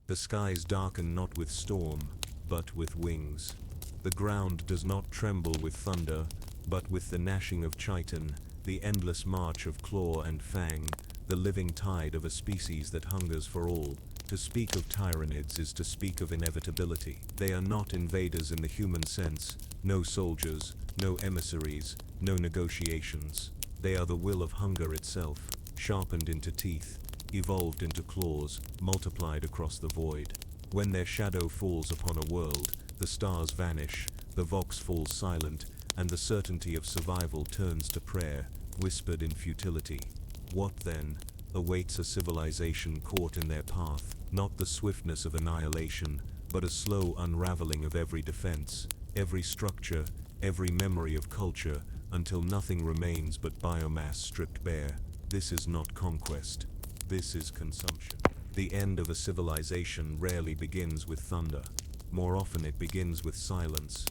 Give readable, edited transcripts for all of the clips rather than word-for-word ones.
The skies darken not with storm, but with wings. The ground does not tremble with thunder, but with the gnashing of chitin, the endless march of claw and fang, the living tide of a species that hungers for all. To speak of Tyranids is to speak of inevitability. They are not invaders in the human sense, no soldiers, no emissaries, no negotiations. They are the will of hunger itself, sharpened into teeth, evolved into claws, multiplied across the void. When their shadow falls upon a world, the stars vanish, the vox falls silent, and the certainty of survival turns to prayer, whispered in futility. What then awaits a civilization caught in their path? Not the swiftness of annihilation, but a slow unraveling of every defense, every structure, every memory of culture, until nothing remains but biomass stripped bare. This is not conquest. This is consumption. The end of a civilization rarely begins with thunder. More often it begins with silence.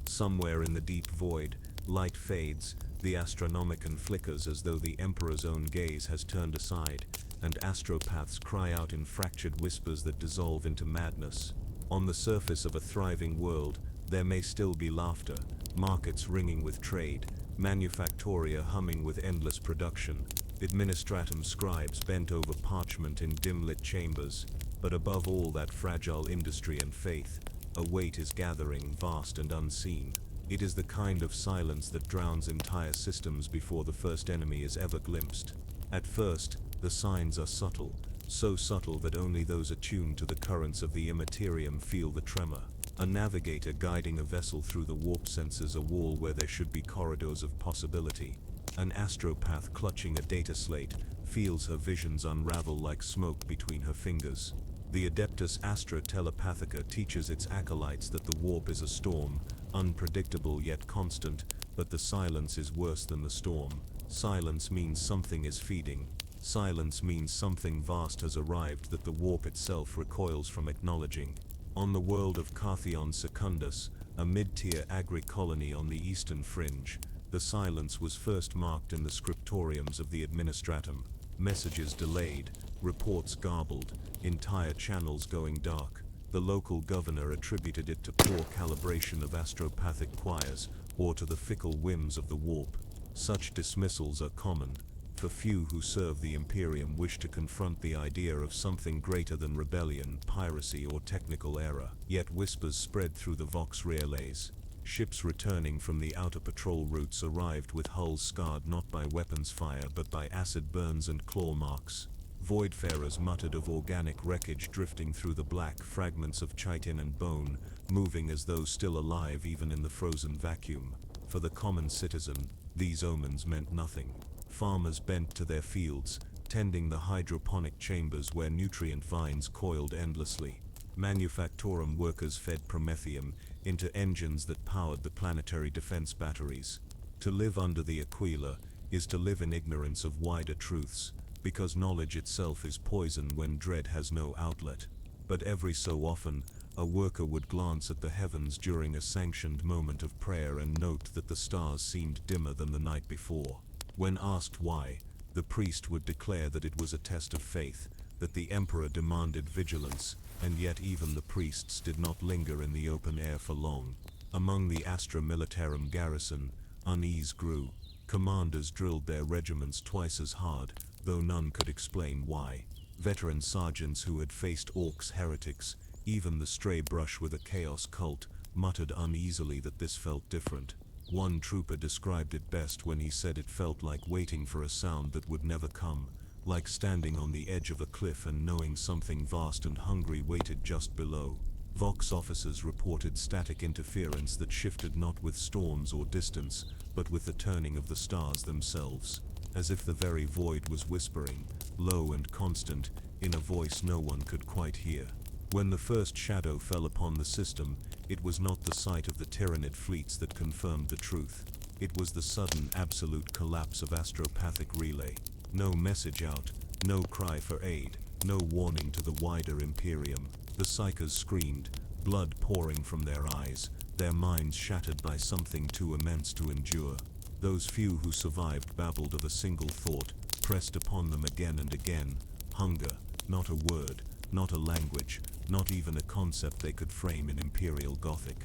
Somewhere in the deep void, light fades, the astronomicon flickers as though the Emperor's own gaze has turned aside, and astropaths cry out in fractured whispers that dissolve into madness. On the surface of a thriving world, there may still be laughter, markets ringing with trade, manufactoria humming with endless production, administratum scribes bent over parchment in dim-lit chambers, but above all that fragile industry and faith, a weight is gathering, vast and unseen. It is the kind of silence that drowns entire systems before the first enemy is ever glimpsed. At first, the signs are subtle, so subtle that only those attuned to the currents of the Imperium feel the tremor. A navigator guiding a vessel through the warp senses a wall where there should be corridors of possibility. An astropath clutching a data slate feels her visions unravel like smoke between her fingers. The Adeptus Astra Telepathica teaches its acolytes that the warp is a storm, unpredictable yet constant, but the silence is worse than the storm. Silence means something is feeding. Silence means something vast has arrived that the warp itself recoils from acknowledging. On the world of Carthion Secundus, a mid-tier agri-colony on the eastern fringe, the silence was first marked in the scriptoriums of the administratum. Messages delayed, reports garbled, entire channels going dark. The local governor attributed it to poor calibration of astropathic choirs, or to the fickle whims of the warp. Such dismissals are common, for few who serve the Imperium wish to confront the idea of something greater than rebellion, piracy, or technical error. Yet whispers spread through the vox relays. Ships returning from the outer patrol routes arrived with hulls scarred not by weapons fire but by acid burns and claw marks. Voidfarers muttered of organic wreckage drifting through the black fragments of chitin and bone, moving as though still alive even in the frozen vacuum. For the common citizen, these omens meant nothing. Farmers bent to their fields, tending the hydroponic chambers where nutrient vines coiled endlessly. Manufactorum workers fed promethium into engines that powered the planetary defense batteries. To live under the Aquila is to live in ignorance of wider truths, because knowledge itself is poison when dread has no outlet. But every so often, a worker would glance at the heavens during a sanctioned moment of prayer and note that the stars seemed dimmer than the night before. When asked why, the priest would declare that it was a test of faith, that the emperor demanded vigilance, and yet even the priests did not linger in the open air for long. Among the Astra Militarum garrison, unease grew. Commanders drilled their regiments twice as hard, though none could explain why. Veteran sergeants who had faced orcs, heretics, even the stray brush with a chaos cult, muttered uneasily that this felt different. One trooper described it best when he said it felt like waiting for a sound that would never come, like standing on the edge of a cliff and knowing something vast and hungry waited just below. Vox officers reported static interference that shifted not with storms or distance, but with the turning of the stars themselves, as if the very void was whispering, low and constant, in a voice no one could quite hear. When the first shadow fell upon the system, it was not the sight of the Tyranid fleets that confirmed the truth. It was the sudden, absolute collapse of astropathic relay. No message out, no cry for aid, no warning to the wider Imperium. The psychers screamed, blood pouring from their eyes, their minds shattered by something too immense to endure. Those few who survived babbled of a single thought, pressed upon them again and again: hunger, not a word, not a language, not even a concept they could frame in Imperial Gothic.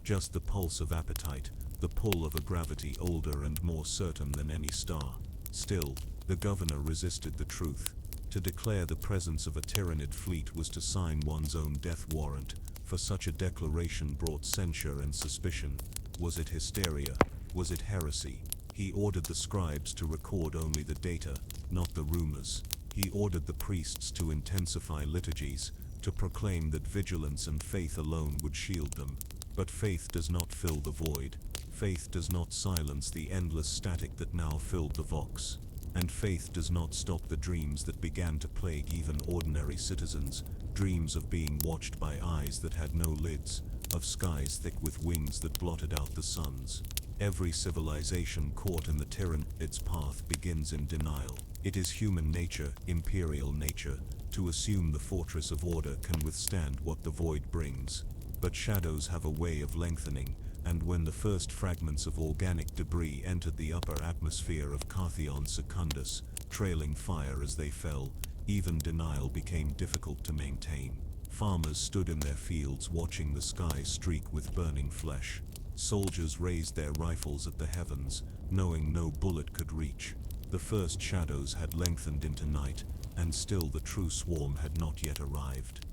Just the pulse of appetite, the pull of a gravity older and more certain than any star. Still, the governor resisted the truth. To declare the presence of a Tyranid fleet was to sign one's own death warrant, for such a declaration brought censure and suspicion. Was it hysteria? Was it heresy? He ordered the scribes to record only the data, not the rumors. He ordered the priests to intensify liturgies, to proclaim that vigilance and faith alone would shield them. But faith does not fill the void. Faith does not silence the endless static that now filled the vox. And faith does not stop the dreams that began to plague even ordinary citizens, dreams of being watched by eyes that had no lids, of skies thick with wings that blotted out the suns. Every civilization caught in the Tyranid's path begins in denial. It is human nature, imperial nature, to assume the fortress of order can withstand what the void brings. But shadows have a way of lengthening, and when the first fragments of organic debris entered the upper atmosphere of Carthion Secundus, trailing fire as they fell, even denial became difficult to maintain. Farmers stood in their fields watching the sky streak with burning flesh. Soldiers raised their rifles at the heavens, knowing no bullet could reach. The first shadows had lengthened into night, and still the true swarm had not yet arrived.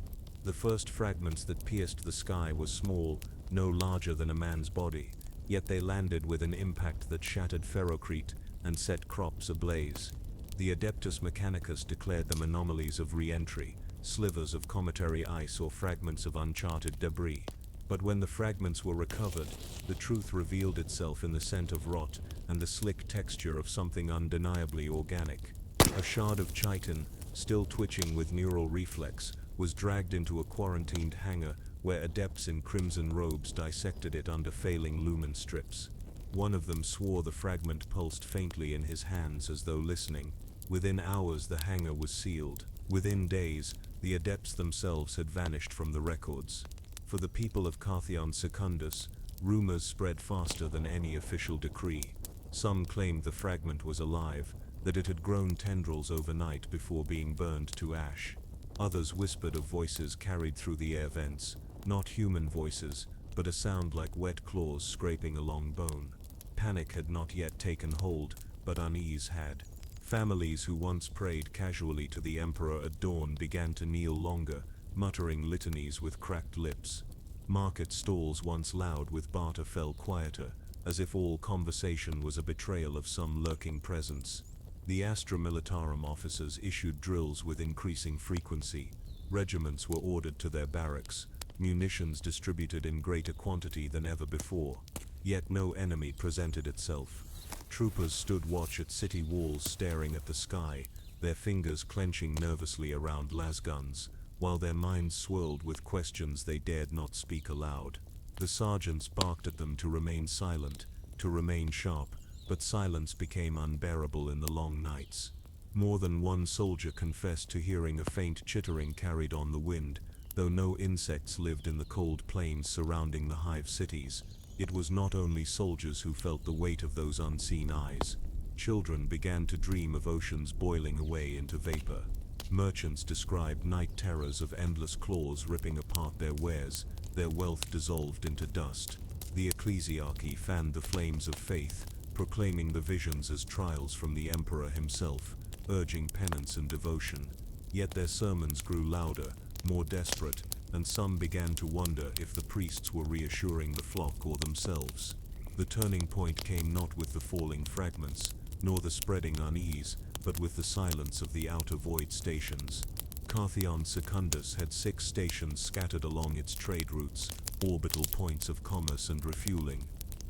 The first fragments that pierced the sky were small, no larger than a man's body, yet they landed with an impact that shattered ferrocrete and set crops ablaze. The Adeptus Mechanicus declared them anomalies of re-entry, slivers of cometary ice or fragments of uncharted debris. But when the fragments were recovered, the truth revealed itself in the scent of rot and the slick texture of something undeniably organic. A shard of chitin, still twitching with neural reflex, was dragged into a quarantined hangar where adepts in crimson robes dissected it under failing lumen strips. One of them swore the fragment pulsed faintly in his hands as though listening. Within hours the hangar was sealed. Within days, the adepts themselves had vanished from the records. For the people of Carthion Secundus, rumors spread faster than any official decree. Some claimed the fragment was alive, that it had grown tendrils overnight before being burned to ash. Others whispered of voices carried through the air vents, not human voices, but a sound like wet claws scraping along bone. Panic had not yet taken hold, but unease had. Families who once prayed casually to the Emperor at dawn began to kneel longer, muttering litanies with cracked lips. Market stalls once loud with barter fell quieter, as if all conversation was a betrayal of some lurking presence. The Astra Militarum officers issued drills with increasing frequency. Regiments were ordered to their barracks, munitions distributed in greater quantity than ever before. Yet no enemy presented itself. Troopers stood watch at city walls staring at the sky, their fingers clenching nervously around lasguns, while their minds swirled with questions they dared not speak aloud. The sergeants barked at them to remain silent, to remain sharp, but silence became unbearable in the long nights. More than one soldier confessed to hearing a faint chittering carried on the wind, though no insects lived in the cold plains surrounding the hive cities. It was not only soldiers who felt the weight of those unseen eyes. Children began to dream of oceans boiling away into vapor. Merchants described night terrors of endless claws ripping apart their wares, their wealth dissolved into dust. The ecclesiarchy fanned the flames of faith, proclaiming the visions as trials from the emperor himself, urging penance and devotion. Yet their sermons grew louder, more desperate, and some began to wonder if the priests were reassuring the flock or themselves. The turning point came not with the falling fragments, nor the spreading unease, but with the silence of the outer void stations. Carthion Secundus had 6 stations scattered along its trade routes, orbital points of commerce and refueling.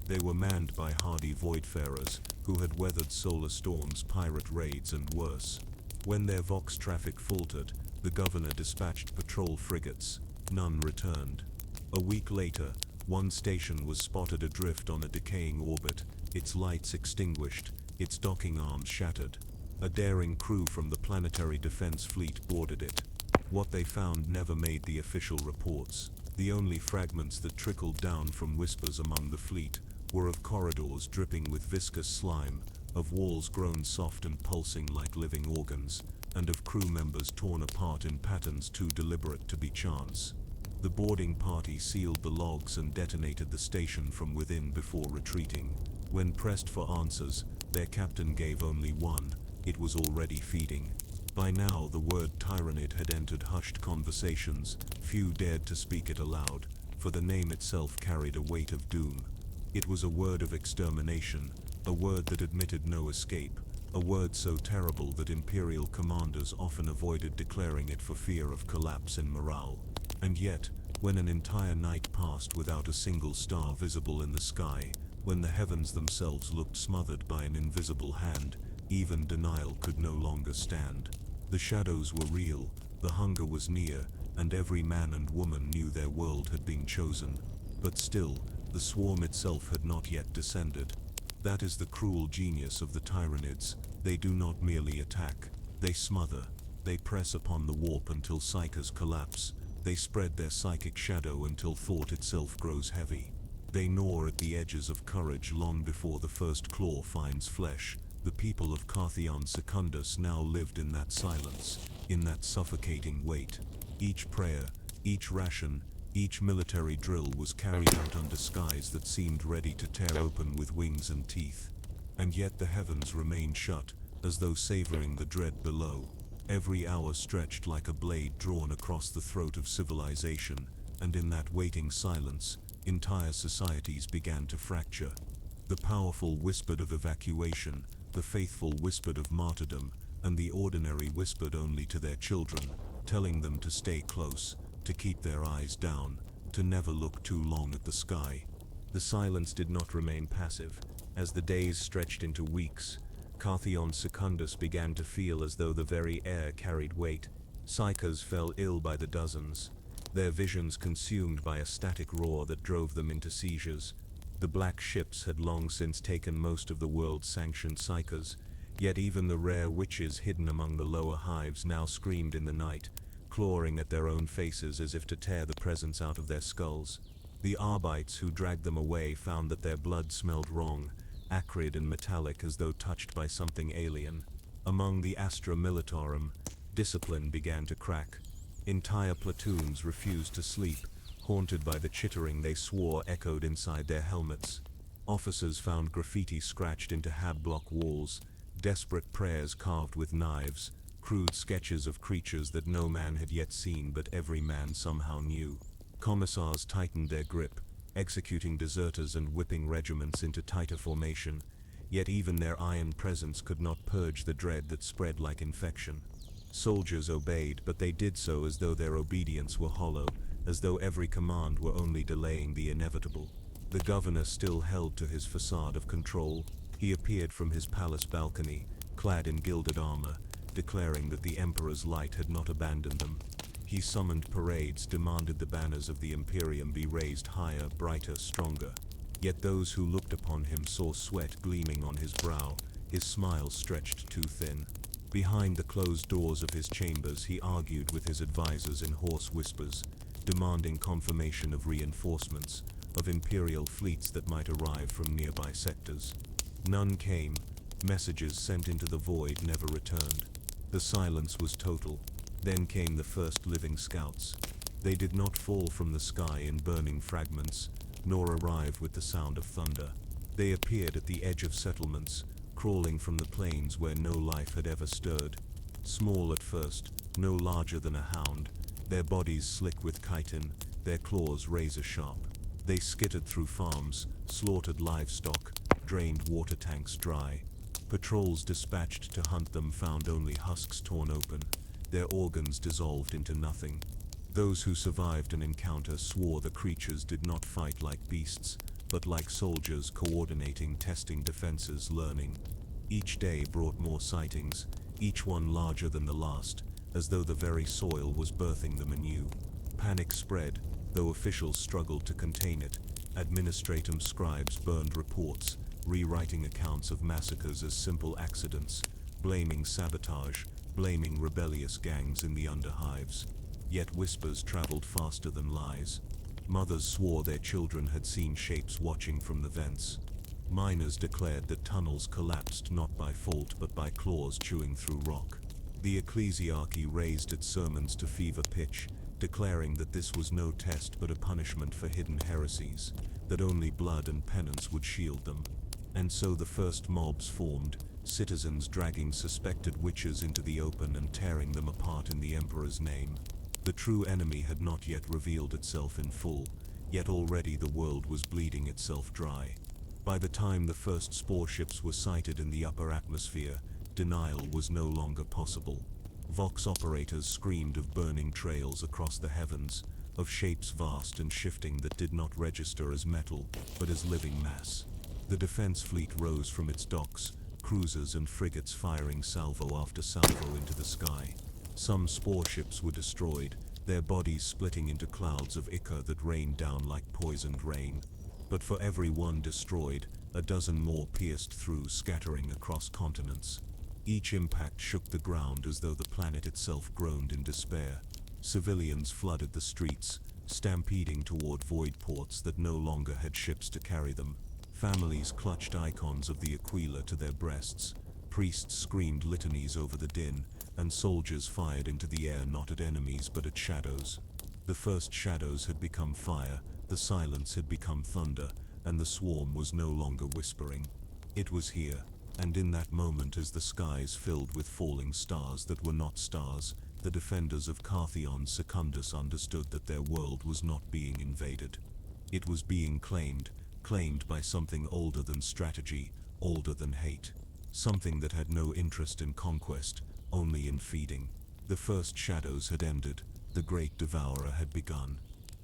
They were manned by hardy voidfarers, who had weathered solar storms, pirate raids, and worse. When their vox traffic faltered, the governor dispatched patrol frigates. None returned. A week later, one station was spotted adrift on a decaying orbit, its lights extinguished, its docking arms shattered. A daring crew from the Planetary Defense Fleet boarded it. What they found never made the official reports. The only fragments that trickled down from whispers among the fleet were of corridors dripping with viscous slime, of walls grown soft and pulsing like living organs, and of crew members torn apart in patterns too deliberate to be chance. The boarding party sealed the logs and detonated the station from within before retreating. When pressed for answers, their captain gave only one: it was already feeding. By now the word Tyranid had entered hushed conversations. Few dared to speak it aloud, for the name itself carried a weight of doom. It was a word of extermination, a word that admitted no escape, a word so terrible that Imperial commanders often avoided declaring it for fear of collapse in morale. And yet, when an entire night passed without a single star visible in the sky, when the heavens themselves looked smothered by an invisible hand, even denial could no longer stand. The shadows were real, the hunger was near, and every man and woman knew their world had been chosen. But still, the swarm itself had not yet descended. That is the cruel genius of the Tyranids. They do not merely attack, they smother. They press upon the warp until psyches collapse. They spread their psychic shadow until thought itself grows heavy. They gnaw at the edges of courage long before the first claw finds flesh. The people of Carthion Secundus now lived in that silence, in that suffocating weight. Each prayer, each ration, each military drill was carried out under skies that seemed ready to tear open with wings and teeth. And yet the heavens remained shut, as though savoring the dread below. Every hour stretched like a blade drawn across the throat of civilization, and in that waiting silence, entire societies began to fracture. The powerful whispered of evacuation, the faithful whispered of martyrdom, and the ordinary whispered only to their children, telling them to stay close, to keep their eyes down, to never look too long at the sky. The silence did not remain passive. As the days stretched into weeks, Carthion Secundus began to feel as though the very air carried weight. Psychers fell ill by the dozens, their visions consumed by a static roar that drove them into seizures. The black ships had long since taken most of the world's sanctioned psychers, yet even the rare witches hidden among the lower hives now screamed in the night, clawing at their own faces as if to tear the presence out of their skulls. The Arbites who dragged them away found that their blood smelled wrong, acrid and metallic as though touched by something alien. Among the Astra Militarum, discipline began to crack. Entire platoons refused to sleep, haunted by the chittering they swore echoed inside their helmets. Officers found graffiti scratched into hab-block walls, desperate prayers carved with knives, crude sketches of creatures that no man had yet seen but every man somehow knew. Commissars tightened their grip, executing deserters and whipping regiments into tighter formation, yet even their iron presence could not purge the dread that spread like infection. Soldiers obeyed, but they did so as though their obedience were hollow, as though every command were only delaying the inevitable. The governor still held to his facade of control. He appeared from his palace balcony, clad in gilded armor, declaring that the emperor's light had not abandoned them. He summoned parades, demanded the banners of the Imperium be raised higher, brighter, stronger. Yet those who looked upon him saw sweat gleaming on his brow, his smile stretched too thin. Behind the closed doors of his chambers he argued with his advisors in hoarse whispers, demanding confirmation of reinforcements, of Imperial fleets that might arrive from nearby sectors. None came. Messages sent into the void never returned. The silence was total. Then came the first living scouts. They did not fall from the sky in burning fragments, nor arrive with the sound of thunder. They appeared at the edge of settlements, crawling from the plains where no life had ever stirred. Small at first, no larger than a hound, their bodies slick with chitin, their claws razor-sharp. They skittered through farms, slaughtered livestock, drained water tanks dry. Patrols dispatched to hunt them found only husks torn open, their organs dissolved into nothing. Those who survived an encounter swore the creatures did not fight like beasts, but like soldiers coordinating, testing defenses, learning. Each day brought more sightings, each one larger than the last, as though the very soil was birthing them anew. Panic spread, though officials struggled to contain it. Administratum scribes burned reports, rewriting accounts of massacres as simple accidents, blaming sabotage, blaming rebellious gangs in the underhives. Yet whispers traveled faster than lies. Mothers swore their children had seen shapes watching from the vents. Miners declared that tunnels collapsed not by fault but by claws chewing through rock. The ecclesiarchy raised its sermons to fever pitch, declaring that this was no test but a punishment for hidden heresies, that only blood and penance would shield them. And so the first mobs formed, citizens dragging suspected witches into the open and tearing them apart in the emperor's name. The true enemy had not yet revealed itself in full, yet already the world was bleeding itself dry. By the time the first spore ships were sighted in the upper atmosphere, denial was no longer possible. Vox operators screamed of burning trails across the heavens, of shapes vast and shifting that did not register as metal, but as living mass. The defense fleet rose from its docks, cruisers and frigates firing salvo after salvo into the sky. Some spore ships were destroyed, their bodies splitting into clouds of ichor that rained down like poisoned rain. But for every one destroyed, a dozen more pierced through, scattering across continents. Each impact shook the ground as though the planet itself groaned in despair. Civilians flooded the streets, stampeding toward void ports that no longer had ships to carry them. Families clutched icons of the Aquila to their breasts. Priests screamed litanies over the din, and soldiers fired into the air not at enemies but at shadows. The first shadows had become fire, the silence had become thunder, and the swarm was no longer whispering. It was here, and in that moment as the skies filled with falling stars that were not stars, the defenders of Carthion Secundus understood that their world was not being invaded. It was being claimed by something older than strategy, older than hate. Something that had no interest in conquest, only in feeding. The first shadows had ended, the great devourer had begun.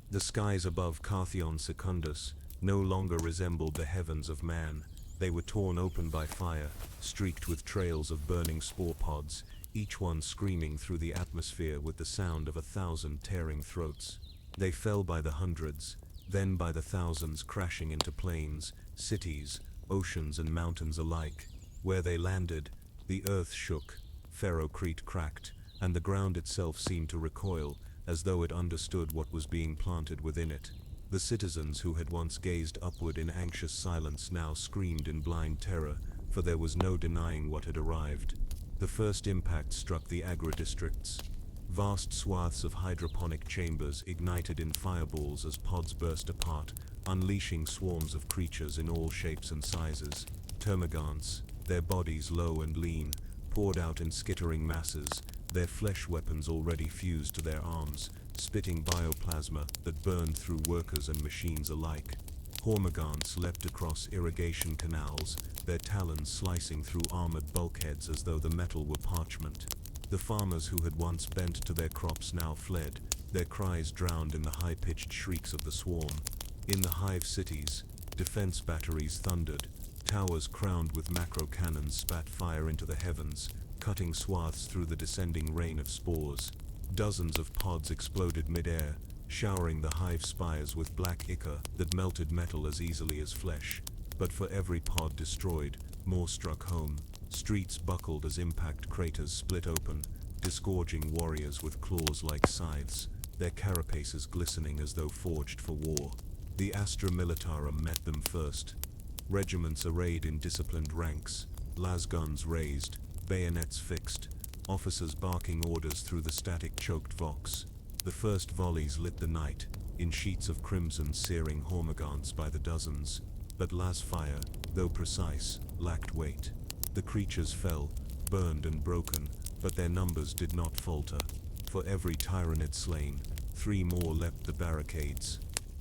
The skies above Carthion Secundus no longer resembled the heavens of man. They were torn open by fire, streaked with trails of burning spore pods, each one screaming through the atmosphere with the sound of 1,000 tearing throats. They fell by the hundreds, then by the thousands, crashing into plains, cities, oceans and mountains alike. Where they landed, the earth shook, Ferrocrete cracked, and the ground itself seemed to recoil, as though it understood what was being planted within it. The citizens who had once gazed upward in anxious silence now screamed in blind terror, for there was no denying what had arrived. The first impact struck the agro-districts. Vast swaths of hydroponic chambers ignited in fireballs as pods burst apart, unleashing swarms of creatures in all shapes and sizes. Termagants, their bodies low and lean, poured out in skittering masses, their flesh weapons already fused to their arms, spitting bioplasma that burned through workers and machines alike. Hormigants leapt across irrigation canals, their talons slicing through armored bulkheads as though the metal were parchment. The farmers who had once bent to their crops now fled, their cries drowned in the high-pitched shrieks of the swarm. In the hive cities, defense batteries thundered, towers crowned with macro cannons spat fire into the heavens, cutting swaths through the descending rain of spores. Dozens of pods exploded mid-air, showering the hive spires with black ichor that melted metal as easily as flesh. But for every pod destroyed, more struck home. Streets buckled as impact craters split open, disgorging warriors with claws like scythes, their carapaces glistening as though forged for war. The Astra Militarum met them first. Regiments arrayed in disciplined ranks, lasguns raised, bayonets fixed, officers barking orders through the static choked vox. The first volleys lit the night, in sheets of crimson searing hormigants by the dozens. But las fire, though precise, lacked weight. The creatures fell, burned and broken, but their numbers did not falter. For every Tyranid slain, 3 more leapt the barricades.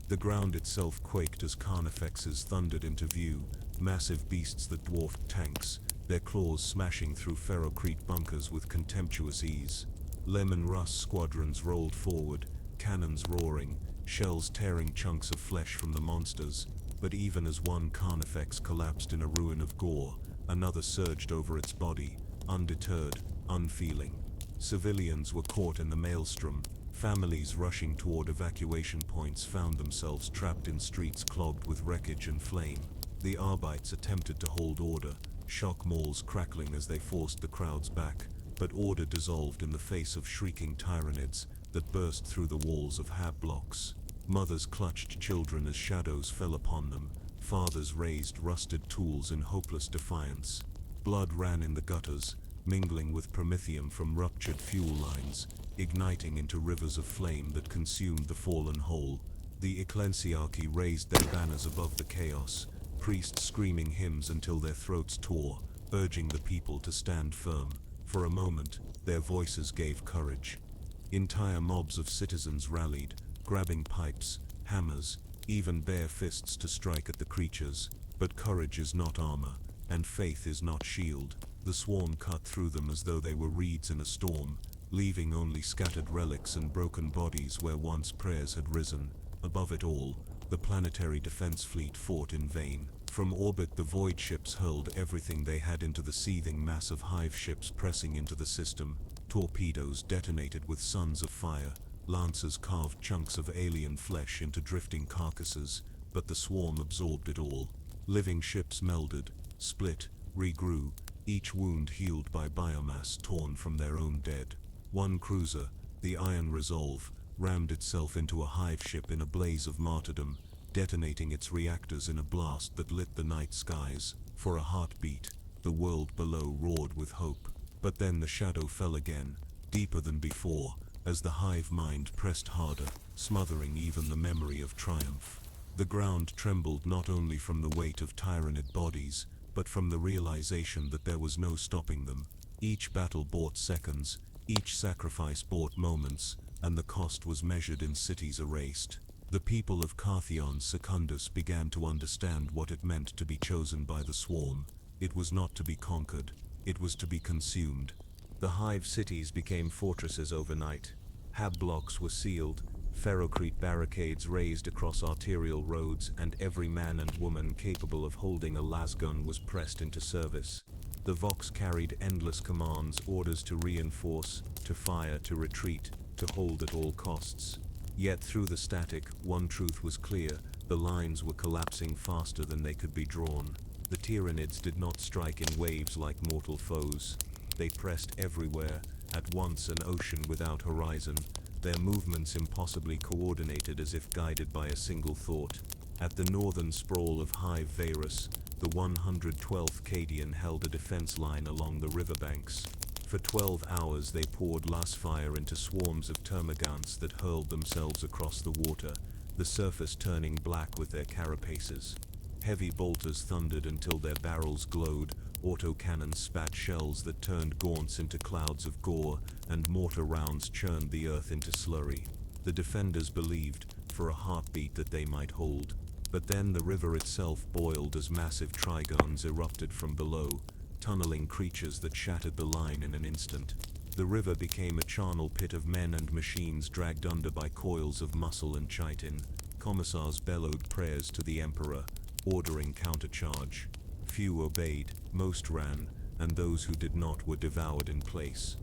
The ground itself quaked as carnifexes thundered into view, massive beasts that dwarfed tanks, their claws smashing through Ferrocrete bunkers with contemptuous ease. Lemon Russ squadrons rolled forward, cannons roaring, shells tearing chunks of flesh from the monsters. But even as one carnifex collapsed in a ruin of gore, another surged over its body, undeterred, unfeeling. Civilians were caught in the maelstrom. Families rushing toward evacuation points found themselves trapped in streets clogged with wreckage and flame. The Arbites attempted to hold order, shock malls crackling as they forced the crowds back, but order dissolved in the face of shrieking Tyranids that burst through the walls of hab blocks. Mothers clutched children as shadows fell upon them, fathers raised rusted tools in hopeless defiance. Blood ran in the gutters, mingling with promethium from ruptured fuel lines, igniting into rivers of flame that consumed the fallen whole. The ecclesiarchy raised their banners above the chaos, priests screaming hymns until their throats tore, urging the people to stand firm. For a moment, their voices gave courage. Entire mobs of citizens rallied, grabbing pipes, hammers, even bare fists to strike at the creatures. But courage is not armor, and faith is not shield. The swarm cut through them as though they were reeds in a storm, leaving only scattered relics and broken bodies where once prayers had risen. Above it all, the planetary defense fleet fought in vain. From orbit, the void ships hurled everything they had into the seething mass of hive ships pressing into the system. Torpedoes detonated with suns of fire. Lancers carved chunks of alien flesh into drifting carcasses, but the swarm absorbed it all. Living ships melded, split, regrew, each wound healed by biomass torn from their own dead. One cruiser, the Iron Resolve, rammed itself into a hive ship in a blaze of martyrdom, detonating its reactors in a blast that lit the night skies. For a heartbeat, the world below roared with hope. But then the shadow fell again, deeper than before, as the hive mind pressed harder, smothering even the memory of triumph. The ground trembled not only from the weight of Tyranid bodies, but from the realization that there was no stopping them. Each battle bought seconds, each sacrifice bought moments, and the cost was measured in cities erased. The people of Carthion Secundus began to understand what it meant to be chosen by the swarm. It was not to be conquered, it was to be consumed. The hive cities became fortresses overnight. Hab blocks were sealed, ferrocrete barricades raised across arterial roads, and every man and woman capable of holding a lasgun was pressed into service. The Vox carried endless commands, orders to reinforce, to fire, to retreat, to hold at all costs. Yet through the static, one truth was clear: the lines were collapsing faster than they could be drawn. The Tyranids did not strike in waves like mortal foes. They pressed everywhere, at once an ocean without horizon, their movements impossibly coordinated as if guided by a single thought. At the northern sprawl of Hive Varus, the 112th Cadian held a defense line along the riverbanks. For 12 hours they poured last fire into swarms of termagants that hurled themselves across the water, the surface turning black with their carapaces. Heavy bolters thundered until their barrels glowed, autocannons spat shells that turned gaunts into clouds of gore, and mortar rounds churned the earth into slurry. The defenders believed, for a heartbeat, that they might hold. But then the river itself boiled as massive trigones erupted from below, tunneling creatures that shattered the line in an instant. The river became a charnel pit of men and machines dragged under by coils of muscle and chitin. Commissars bellowed prayers to the Emperor, ordering countercharge. Few obeyed, most ran, and those who did not were devoured in place.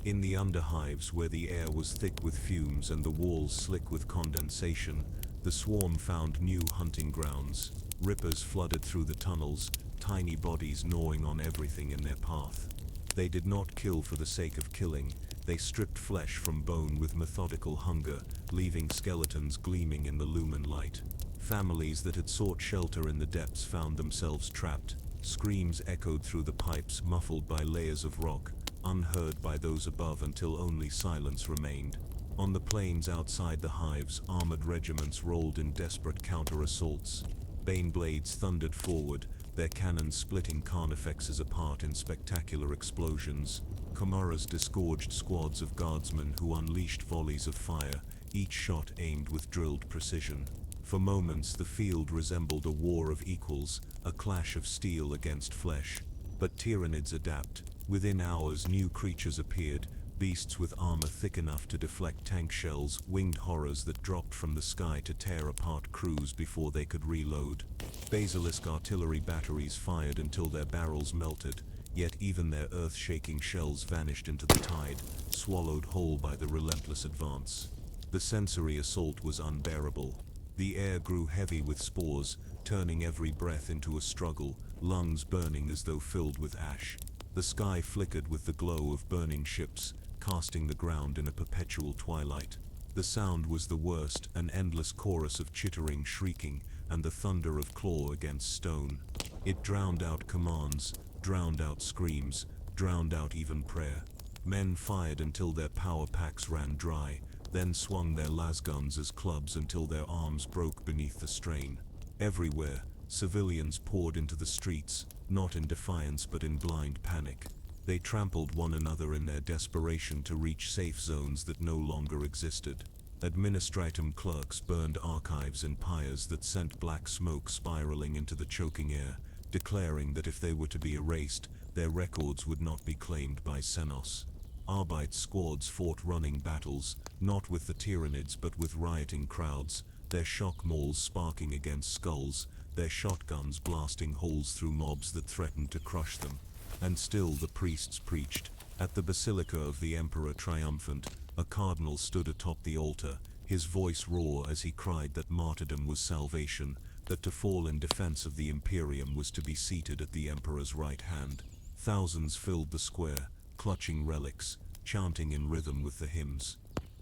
In the underhives, where the air was thick with fumes and the walls slick with condensation, the swarm found new hunting grounds. Rippers flooded through the tunnels, tiny bodies gnawing on everything in their path. They did not kill for the sake of killing, they stripped flesh from bone with methodical hunger, leaving skeletons gleaming in the lumen light. Families that had sought shelter in the depths found themselves trapped. Screams echoed through the pipes, muffled by layers of rock, unheard by those above until only silence remained. On the plains outside the hives, armored regiments rolled in desperate counter-assaults. Baneblades thundered forward, their cannons splitting carnifexes apart in spectacular explosions. Chimaeras disgorged squads of guardsmen who unleashed volleys of fire, each shot aimed with drilled precision. For moments the field resembled a war of equals, a clash of steel against flesh. But Tyranids adapt. Within hours new creatures appeared, beasts with armor thick enough to deflect tank shells, winged horrors that dropped from the sky to tear apart crews before they could reload. Basilisk artillery batteries fired until their barrels melted, yet even their earth-shaking shells vanished into the tide, swallowed whole by the relentless advance. The sensory assault was unbearable. The air grew heavy with spores, turning every breath into a struggle, lungs burning as though filled with ash. The sky flickered with the glow of burning ships, casting the ground in a perpetual twilight. The sound was the worst, an endless chorus of chittering, shrieking, and the thunder of claw against stone. It drowned out commands, drowned out screams, drowned out even prayer. Men fired until their power packs ran dry, then swung their lasguns as clubs until their arms broke beneath the strain. Everywhere, civilians poured into the streets, not in defiance but in blind panic. They trampled one another in their desperation to reach safe zones that no longer existed. Administratum clerks burned archives in pyres that sent black smoke spiraling into the choking air, declaring that if they were to be erased, their records would not be claimed by Senos. Arbeit squads fought running battles, not with the Tyranids but with rioting crowds, their shock mauls sparking against skulls, their shotguns blasting holes through mobs that threatened to crush them. And still the priests preached. At the Basilica of the Emperor Triumphant, a cardinal stood atop the altar, his voice raw as he cried that martyrdom was salvation, that to fall in defense of the Imperium was to be seated at the Emperor's right hand. Thousands filled the square, clutching relics, chanting in rhythm with the hymns.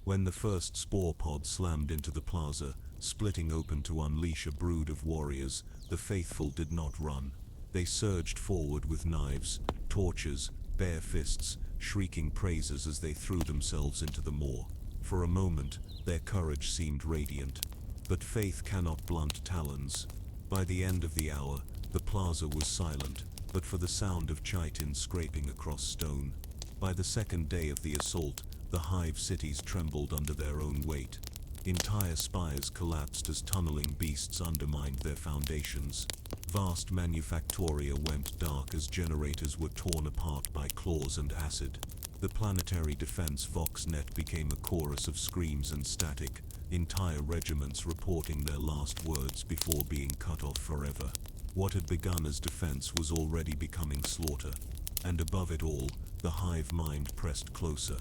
When the first spore pod slammed into the plaza, splitting open to unleash a brood of warriors, the faithful did not run. They surged forward with knives, torches, bare fists, shrieking praises as they threw themselves into the maw. For a moment, their courage seemed radiant. But faith cannot blunt talons. By the end of the hour, the plaza was silent, but for the sound of chitin scraping across stone. By the second day of the assault, the hive cities trembled under their own weight. Entire spires collapsed as tunneling beasts undermined their foundations. Vast manufactoria went dark as generators were torn apart by claws and acid. The planetary defense VoxNet became a chorus of screams and static, entire regiments reporting their last words before being cut off forever. What had begun as defense was already becoming slaughter. And above it all, the hive mind pressed closer.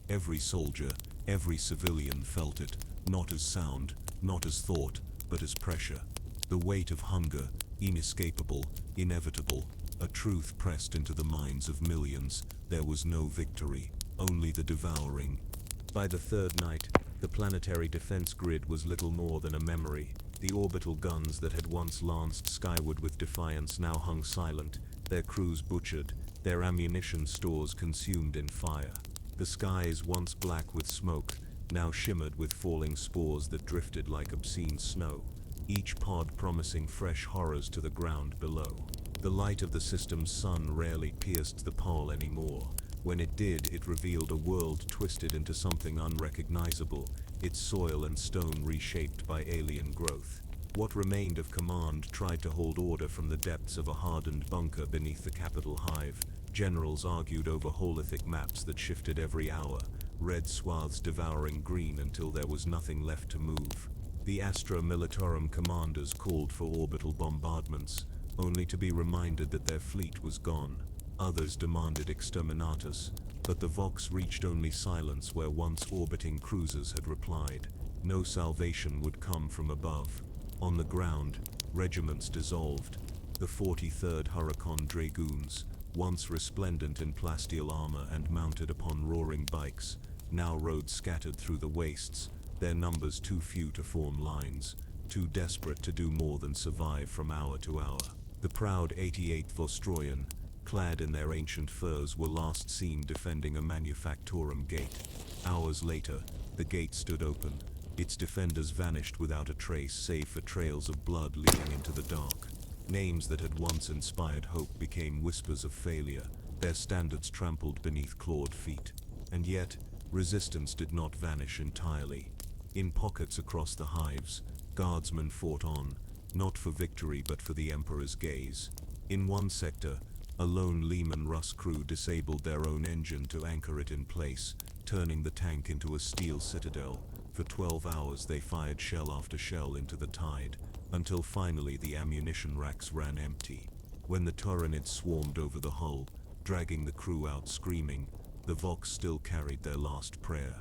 Every soldier, every civilian felt it, not as sound, not as thought, but as pressure. The weight of hunger, inescapable, inevitable, a truth pressed into the minds of millions. There was no victory, only the devouring. By the third night, the planetary defense grid was little more than a memory. The orbital guns that had once lanced skyward with defiance now hung silent, their crews butchered, their ammunition stores consumed in fire. The skies, once black with smoke, now shimmered with falling spores that drifted like obscene snow, each pod promising fresh horrors to the ground below. The light of the system's sun rarely pierced the pole anymore. When it did, it revealed a world twisted into something unrecognizable, its soil and stone reshaped by alien growth. What remained of command tried to hold order from the depths of a hardened bunker beneath the capital hive. Generals argued over holothic maps that shifted every hour, red swaths devouring green until there was nothing left to move. The Astra Militarum commanders called for orbital bombardments, only to be reminded that their fleet was gone. Others demanded exterminatus, but the Vox reached only silence where once orbiting cruisers had replied. No salvation would come from above. On the ground, regiments dissolved. The 43rd Huracan Dragoons, once resplendent in plasteel armor and mounted upon roaring bikes, now rode scattered through the wastes, their numbers too few to form lines, too desperate to do more than survive from hour to hour. The proud 88th Vostroyan, clad in their ancient furs, were last seen defending a manufactorum gate. Hours later, the gate stood open. Its defenders vanished without a trace save for trails of blood leading into the dark. Names that had once inspired hope became whispers of failure, their standards trampled beneath clawed feet. And yet, resistance did not vanish entirely. In pockets across the hives, guardsmen fought on, not for victory but for the Emperor's gaze. In one sector, a lone Lehman Russ crew disabled their own engine to anchor it in place, turning the tank into a steel citadel. For 12 hours they fired shell after shell into the tide, until finally the ammunition racks ran empty. When the Tyranids swarmed over the hull, dragging the crew out screaming, the Vox still carried their last prayer.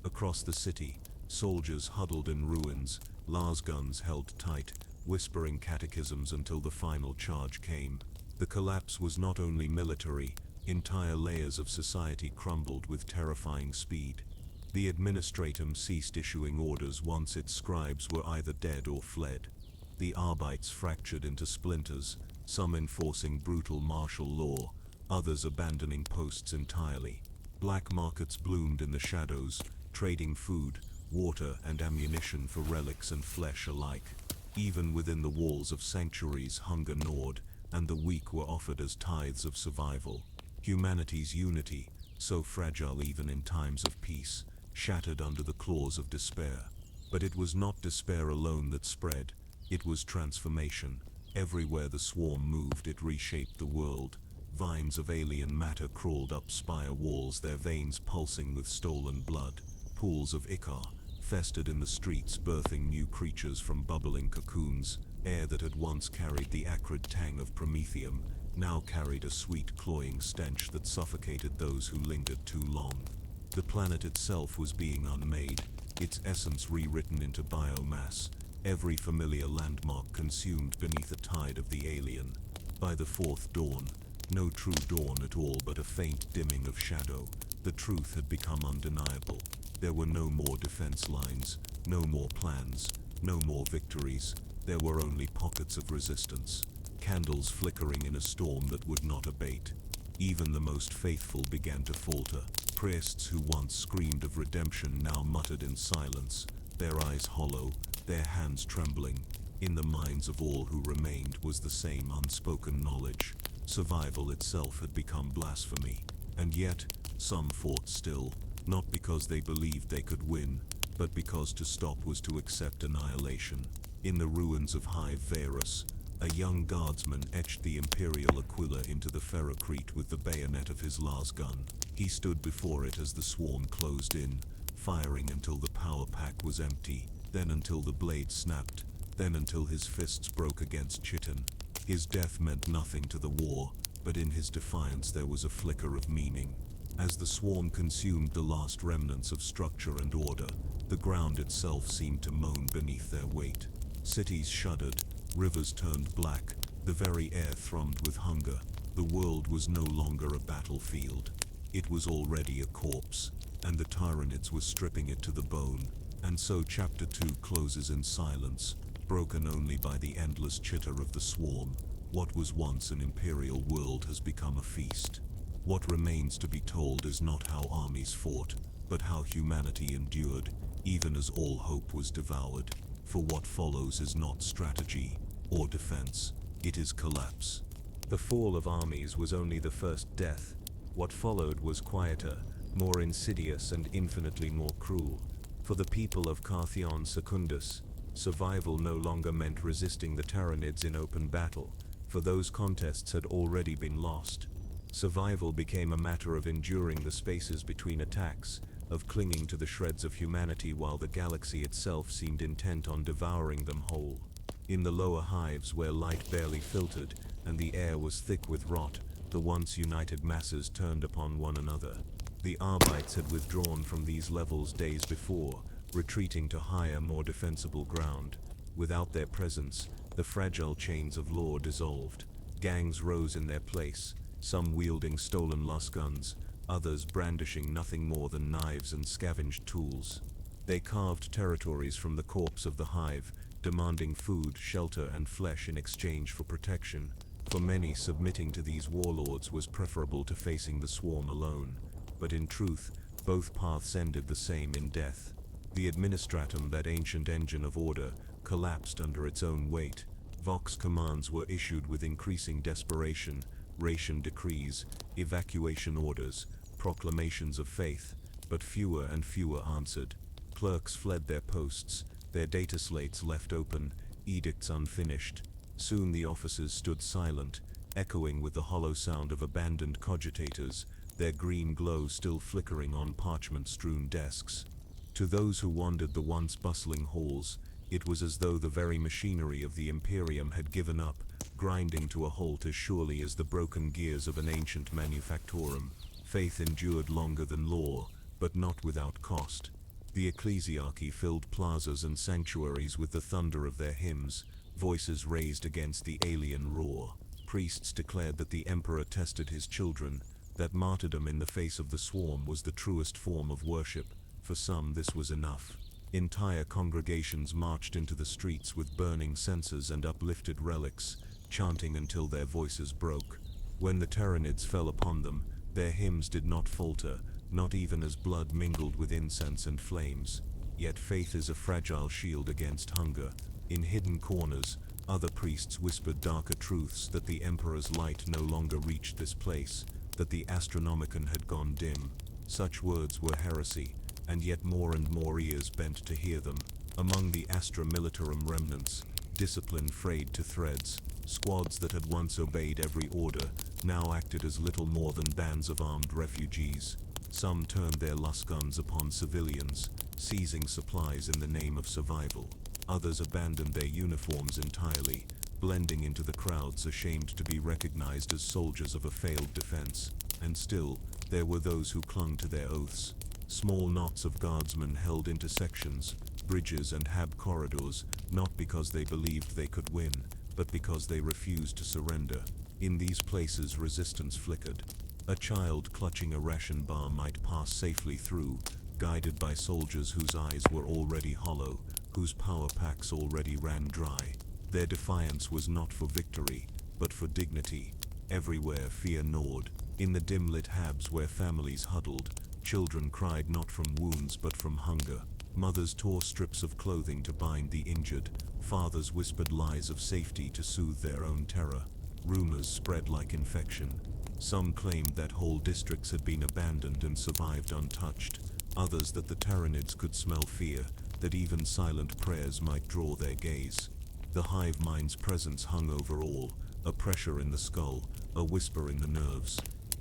Across the city, soldiers huddled in ruins, lasguns held tight, whispering catechisms until the final charge came. The collapse was not only military, entire layers of society crumbled with terrifying speed. The administratum ceased issuing orders once its scribes were either dead or fled. The Arbeits fractured into splinters, some enforcing brutal martial law, others abandoning posts entirely. Black markets bloomed in the shadows, trading food, water, and ammunition for relics and flesh alike. Even within the walls of sanctuaries, hunger gnawed, and the weak were offered as tithes of survival. Humanity's unity, so fragile even in times of peace, shattered under the claws of despair. But it was not despair alone that spread, it was transformation. Everywhere the swarm moved, it reshaped the world. Vines of alien matter crawled up spire walls, their veins pulsing with stolen blood. Pools of ichor festered in the streets, birthing new creatures from bubbling cocoons. Air that had once carried the acrid tang of promethium now carried a sweet cloying stench that suffocated those who lingered too long. The planet itself was being unmade, its essence rewritten into biomass, every familiar landmark consumed beneath the tide of the alien. By the fourth dawn, no true dawn at all but a faint dimming of shadow, the truth had become undeniable. There were no more defense lines, no more plans, no more victories. There were only pockets of resistance, candles flickering in a storm that would not abate. Even the most faithful began to falter. Priests who once screamed of redemption now muttered in silence, their eyes hollow, their hands trembling. In the minds of all who remained was the same unspoken knowledge. Survival itself had become blasphemy. And yet, some fought still, not because they believed they could win, but because to stop was to accept annihilation. In the ruins of Hive Varus, a young guardsman etched the Imperial Aquila into the ferrocrete with the bayonet of his lasgun. He stood before it as the swarm closed in, firing until the power pack was empty, then until the blade snapped, then until his fists broke against chitin. His death meant nothing to the war, but in his defiance there was a flicker of meaning. As the swarm consumed the last remnants of structure and order, the ground itself seemed to moan beneath their weight. Cities shuddered, rivers turned black, the very air thrummed with hunger. The world was no longer a battlefield. It was already a corpse, and the Tyranids were stripping it to the bone. And so Chapter 2 closes in silence, broken only by the endless chitter of the swarm. What was once an imperial world has become a feast. What remains to be told is not how armies fought, but how humanity endured, even as all hope was devoured. For what follows is not strategy or defense, it is collapse. The fall of armies was only the first death. What followed was quieter, more insidious and infinitely more cruel. For the people of Carthion Secundus, survival no longer meant resisting the Tyranids in open battle, for those contests had already been lost. Survival became a matter of enduring the spaces between attacks, of clinging to the shreds of humanity while the galaxy itself seemed intent on devouring them whole. In the lower hives where light barely filtered and the air was thick with rot, the once united masses turned upon one another. The Arbites had withdrawn from these levels days before, retreating to higher, more defensible ground. Without their presence, the fragile chains of law dissolved. Gangs rose in their place, some wielding stolen lasguns, others brandishing nothing more than knives and scavenged tools. They carved territories from the corpse of the hive, demanding food, shelter, and flesh in exchange for protection. For many, submitting to these warlords was preferable to facing the swarm alone. But in truth, both paths ended the same in death. The administratum, that ancient engine of order, collapsed under its own weight. Vox commands were issued with increasing desperation, ration decrees, evacuation orders, proclamations of faith, but fewer and fewer answered. Clerks fled their posts, their data slates left open, edicts unfinished. Soon the offices stood silent, echoing with the hollow sound of abandoned cogitators, their green glow still flickering on parchment-strewn desks. To those who wandered the once bustling halls, it was as though the very machinery of the Imperium had given up, grinding to a halt as surely as the broken gears of an ancient manufactorum. Faith endured longer than law, but not without cost. The ecclesiarchy filled plazas and sanctuaries with the thunder of their hymns, voices raised against the alien roar. Priests declared that the emperor tested his children, that martyrdom in the face of the swarm was the truest form of worship. For some this was enough. Entire congregations marched into the streets with burning censers and uplifted relics, chanting until their voices broke. When the Tyranids fell upon them, their hymns did not falter, not even as blood mingled with incense and flames. Yet faith is a fragile shield against hunger. In hidden corners, other priests whispered darker truths, that the Emperor's light no longer reached this place, that the Astronomicon had gone dim. Such words were heresy, and yet more and more ears bent to hear them. Among the Astra Militarum remnants, discipline frayed to threads. Squads that had once obeyed every order now acted as little more than bands of armed refugees. Some turned their lust guns upon civilians, seizing supplies in the name of survival. Others abandoned their uniforms entirely, blending into the crowds, ashamed to be recognized as soldiers of a failed defense. And still, there were those who clung to their oaths. Small knots of guardsmen held intersections, bridges and hab corridors, not because they believed they could win, but because they refused to surrender. In these places resistance flickered. A child clutching a ration bar might pass safely through, guided by soldiers whose eyes were already hollow, whose power packs already ran dry. Their defiance was not for victory, but for dignity. Everywhere fear gnawed. In the dim-lit habs where families huddled, children cried not from wounds but from hunger. Mothers tore strips of clothing to bind the injured. Fathers whispered lies of safety to soothe their own terror. Rumors spread like infection. Some claimed that whole districts had been abandoned and survived untouched. Others that the Tyranids could smell fear, that even silent prayers might draw their gaze. The hive mind's presence hung over all, a pressure in the skull, a whisper in the nerves.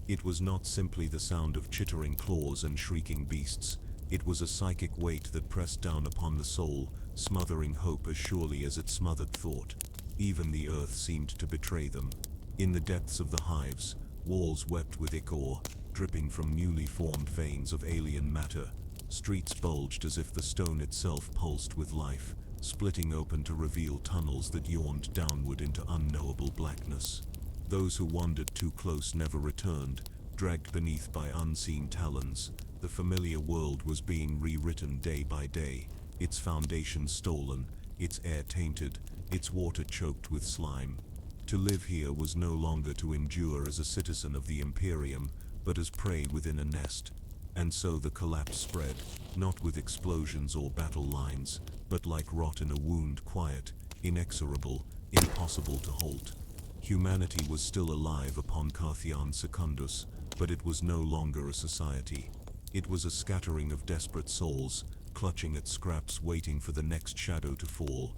It was not simply the sound of chittering claws and shrieking beasts. It was a psychic weight that pressed down upon the soul, smothering hope as surely as it smothered thought. Even the earth seemed to betray them. In the depths of the hives, walls wept with ichor, dripping from newly formed veins of alien matter. Streets bulged as if the stone itself pulsed with life, splitting open to reveal tunnels that yawned downward into unknowable blackness. Those who wandered too close never returned, dragged beneath by unseen talons. The familiar world was being rewritten day by day, its foundations stolen, its air tainted, its water choked with slime. To live here was no longer to endure as a citizen of the Imperium, but as prey within a nest. And so the collapse spread, not with explosions or battle lines, but like rot in a wound, quiet, inexorable, impossible to halt. Humanity was still alive upon Carthion Secundus, but it was no longer a society. It was a scattering of desperate souls, clutching at scraps, waiting for the next shadow to fall.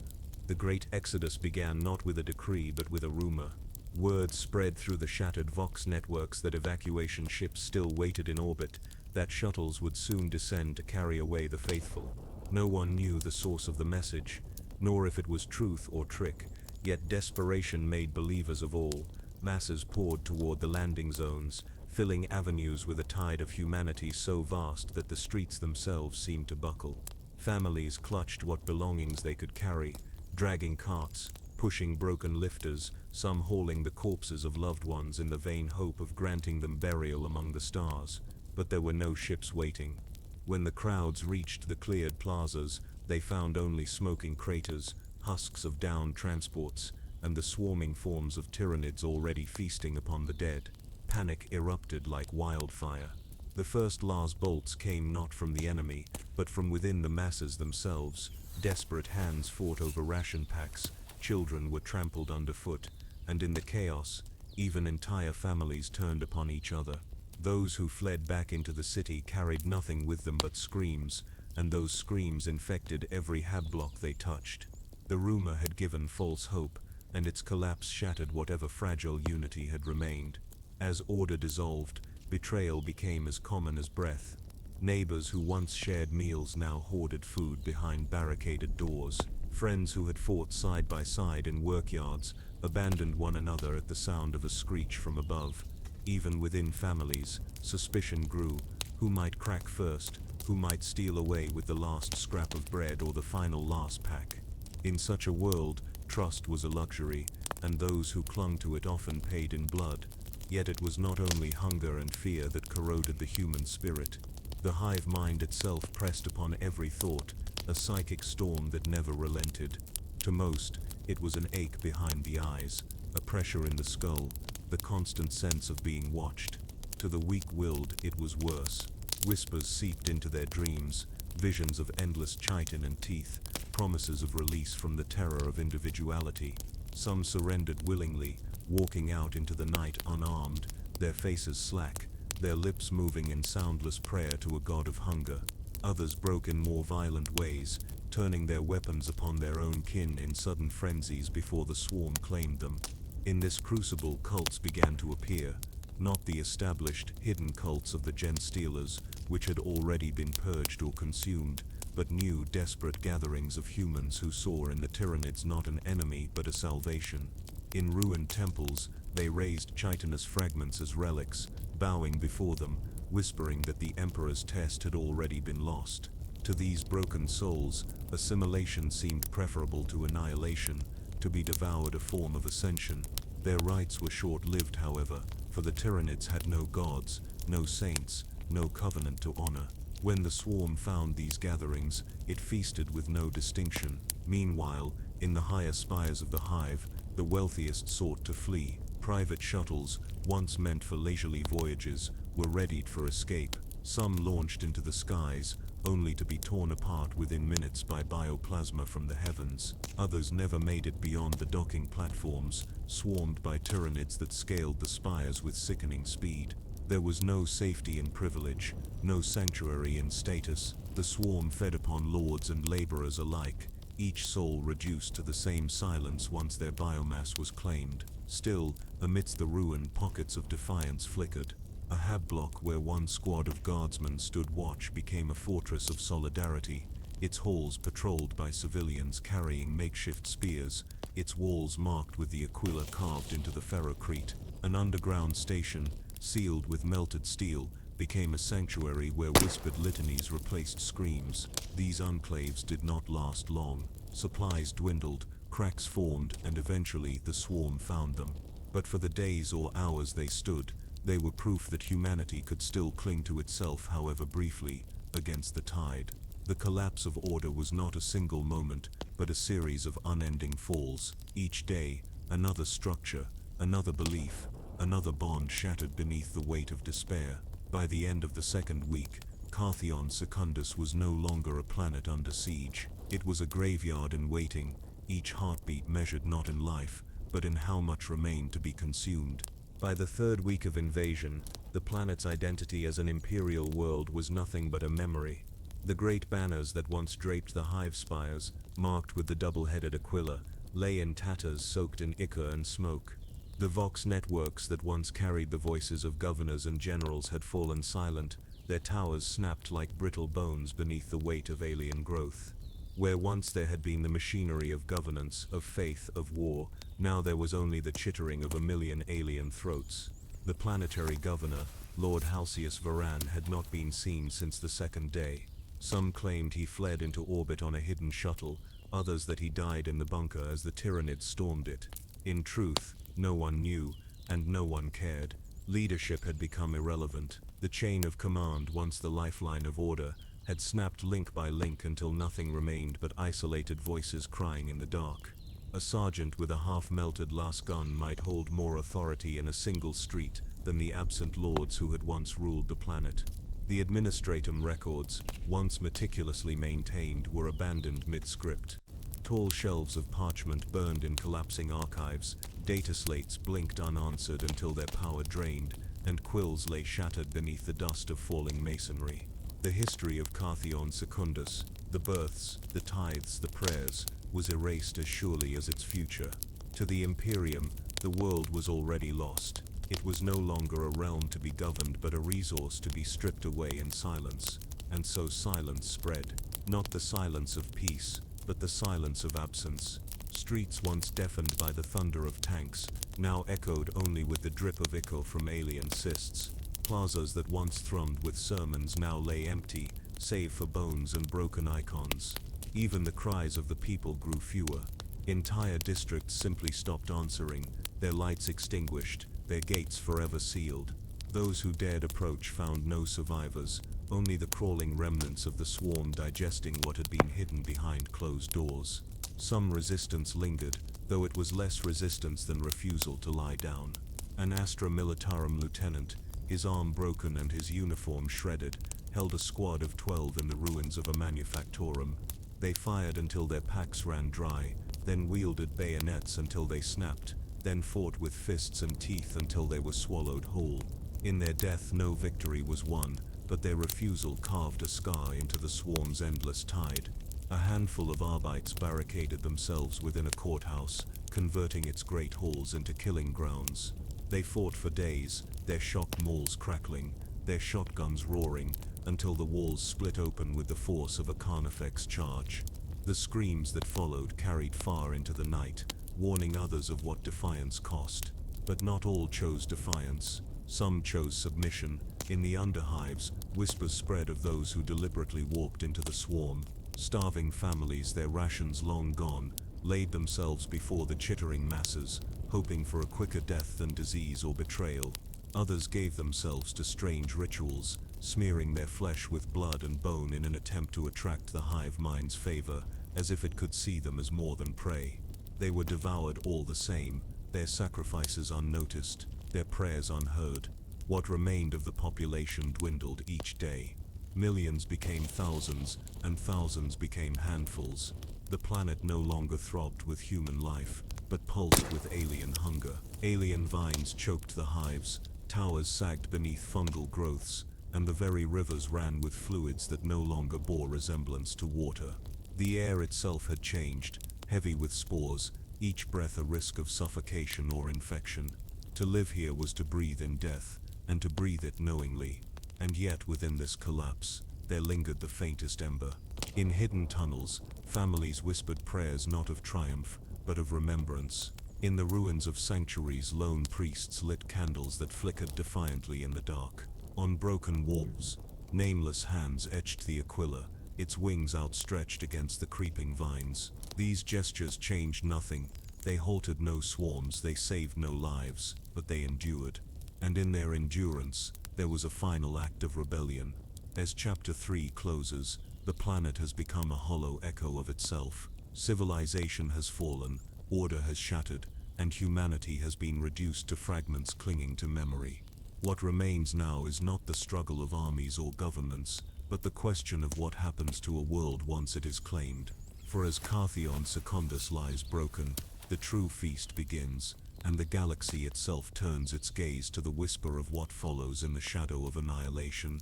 The great exodus began not with a decree but with a rumor. Word spread through the shattered Vox networks that evacuation ships still waited in orbit, that shuttles would soon descend to carry away the faithful. No one knew the source of the message, nor if it was truth or trick, yet desperation made believers of all. Masses poured toward the landing zones, filling avenues with a tide of humanity so vast that the streets themselves seemed to buckle. Families clutched what belongings they could carry, dragging carts, pushing broken lifters, some hauling the corpses of loved ones in the vain hope of granting them burial among the stars. But there were no ships waiting. When the crowds reached the cleared plazas, they found only smoking craters, husks of downed transports, and the swarming forms of Tyranids already feasting upon the dead. Panic erupted like wildfire. The first last bolts came not from the enemy, but from within the masses themselves. Desperate hands fought over ration packs, children were trampled underfoot, and in the chaos, even entire families turned upon each other. Those who fled back into the city carried nothing with them but screams, and those screams infected every hab block they touched. The rumor had given false hope, and its collapse shattered whatever fragile unity had remained. As order dissolved, betrayal became as common as breath. Neighbors who once shared meals now hoarded food behind barricaded doors. Friends who had fought side by side in workyards abandoned one another at the sound of a screech from above. Even within families, suspicion grew. Who might crack first? Who might steal away with the last scrap of bread or the final last pack? In such a world, trust was a luxury, and those who clung to it often paid in blood. Yet it was not only hunger and fear that corroded the human spirit. The hive mind itself pressed upon every thought, a psychic storm that never relented. To most, it was an ache behind the eyes, a pressure in the skull, the constant sense of being watched. To the weak-willed, it was worse. Whispers seeped into their dreams, visions of endless chitin and teeth, promises of release from the terror of individuality. Some surrendered willingly, walking out into the night unarmed, their faces slack, their lips moving in soundless prayer to a god of hunger. Others broke in more violent ways, turning their weapons upon their own kin in sudden frenzies before the swarm claimed them. In this crucible, cults began to appear, not the established, hidden cults of the Genstealers, which had already been purged or consumed, but new, desperate gatherings of humans who saw in the Tyranids not an enemy but a salvation. In ruined temples, they raised chitinous fragments as relics, bowing before them, whispering that the Emperor's test had already been lost. To these broken souls, assimilation seemed preferable to annihilation, to be devoured a form of ascension. Their rites were short-lived, however, for the Tyranids had no gods, no saints, no covenant to honor. When the swarm found these gatherings, it feasted with no distinction. Meanwhile, in the higher spires of the hive, the wealthiest sought to flee. Private shuttles, once meant for leisurely voyages, were readied for escape. Some launched into the skies, only to be torn apart within minutes by bioplasma from the heavens. Others never made it beyond the docking platforms, swarmed by Tyranids that scaled the spires with sickening speed. There was no safety in privilege, no sanctuary in status. The swarm fed upon lords and laborers alike, each soul reduced to the same silence once their biomass was claimed. Still, amidst the ruin, pockets of defiance flickered. A hab block where one squad of guardsmen stood watch became a fortress of solidarity, its halls patrolled by civilians carrying makeshift spears, its walls marked with the aquila carved into the ferrocrete. An underground station, sealed with melted steel, became a sanctuary where whispered litanies replaced screams. These enclaves did not last long. Supplies dwindled, cracks formed, and eventually the swarm found them. But for the days or hours they stood, they were proof that humanity could still cling to itself, however briefly, against the tide. The collapse of order was not a single moment, but a series of unending falls. Each day, another structure, another belief, another bond shattered beneath the weight of despair. By the end of the second week, Carthion Secundus was no longer a planet under siege. It was a graveyard in waiting, each heartbeat measured not in life, but in how much remained to be consumed. By the third week of invasion, the planet's identity as an imperial world was nothing but a memory. The great banners that once draped the hive spires, marked with the double-headed aquila, lay in tatters soaked in ichor and smoke. The Vox networks that once carried the voices of governors and generals had fallen silent, their towers snapped like brittle bones beneath the weight of alien growth. Where once there had been the machinery of governance, of faith, of war, now there was only the chittering of a million alien throats. The planetary governor, Lord Halcyus Varan, had not been seen since the second day. Some claimed he fled into orbit on a hidden shuttle, others that he died in the bunker as the Tyranids stormed it. In truth, no one knew, and no one cared. Leadership had become irrelevant. The chain of command, once the lifeline of order, had snapped link by link until nothing remained but isolated voices crying in the dark. A sergeant with a half-melted lasgun might hold more authority in a single street than the absent lords who had once ruled the planet. The administratum records, once meticulously maintained, were abandoned mid-script. Tall shelves of parchment burned in collapsing archives, data slates blinked unanswered until their power drained, and quills lay shattered beneath the dust of falling masonry. The history of Carthion Secundus, the births, the tithes, the prayers, was erased as surely as its future. To the Imperium, the world was already lost. It was no longer a realm to be governed but a resource to be stripped away in silence. And so silence spread. Not the silence of peace, but the silence of absence. Streets once deafened by the thunder of tanks, now echoed only with the drip of ichor from alien cysts. Plazas that once thrummed with sermons now lay empty, save for bones and broken icons. Even the cries of the people grew fewer. Entire districts simply stopped answering, their lights extinguished, their gates forever sealed. Those who dared approach found no survivors, only the crawling remnants of the swarm digesting what had been hidden behind closed doors. Some resistance lingered, though it was less resistance than refusal to lie down. An Astra Militarum lieutenant, his arm broken and his uniform shredded, held a squad of 12 in the ruins of a manufactorum. They fired until their packs ran dry, then wielded bayonets until they snapped, then fought with fists and teeth until they were swallowed whole. In their death no victory was won, but their refusal carved a scar into the swarm's endless tide. A handful of Arbites barricaded themselves within a courthouse, converting its great halls into killing grounds. They fought for days, their shock mauls crackling, their shotguns roaring, until the walls split open with the force of a Carnifex charge. The screams that followed carried far into the night, warning others of what defiance cost. But not all chose defiance. Some chose submission. In the underhives, whispers spread of those who deliberately walked into the swarm. Starving families, their rations long gone, laid themselves before the chittering masses, hoping for a quicker death than disease or betrayal. Others gave themselves to strange rituals, smearing their flesh with blood and bone in an attempt to attract the hive mind's favor, as if it could see them as more than prey. They were devoured all the same, their sacrifices unnoticed, their prayers unheard. What remained of the population dwindled each day. Millions became thousands, and thousands became handfuls. The planet no longer throbbed with human life, but pulsed with alien hunger. Alien vines choked the hives, towers sagged beneath fungal growths, and the very rivers ran with fluids that no longer bore resemblance to water. The air itself had changed, heavy with spores, each breath a risk of suffocation or infection. To live here was to breathe in death, and to breathe it knowingly. And yet within this collapse, there lingered the faintest ember. In hidden tunnels, families whispered prayers not of triumph, but of remembrance. In the ruins of sanctuaries, lone priests lit candles that flickered defiantly in the dark. On broken walls, nameless hands etched the Aquila, its wings outstretched against the creeping vines. These gestures changed nothing. They halted no swarms, they saved no lives, but they endured. And in their endurance, there was a final act of rebellion. As Chapter 3 closes, the planet has become a hollow echo of itself. Civilization has fallen, order has shattered, and humanity has been reduced to fragments clinging to memory. What remains now is not the struggle of armies or governments, but the question of what happens to a world once it is claimed. For as Carthion Secundus lies broken, the true feast begins, and the galaxy itself turns its gaze to the whisper of what follows in the shadow of annihilation.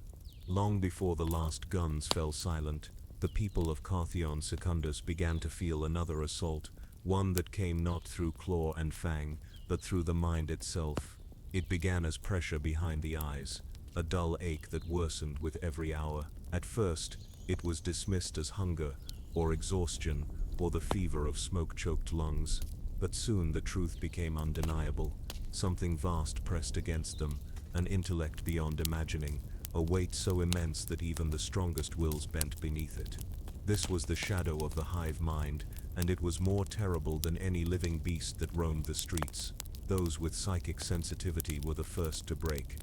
Long before the last guns fell silent, the people of Carthion Secundus began to feel another assault, one that came not through claw and fang, but through the mind itself. It began as pressure behind the eyes, a dull ache that worsened with every hour. At first, it was dismissed as hunger, or exhaustion, or the fever of smoke-choked lungs. But soon the truth became undeniable. Something vast pressed against them, an intellect beyond imagining, a weight so immense that even the strongest wills bent beneath it. This was the shadow of the hive mind, and it was more terrible than any living beast that roamed the streets. Those with psychic sensitivity were the first to break.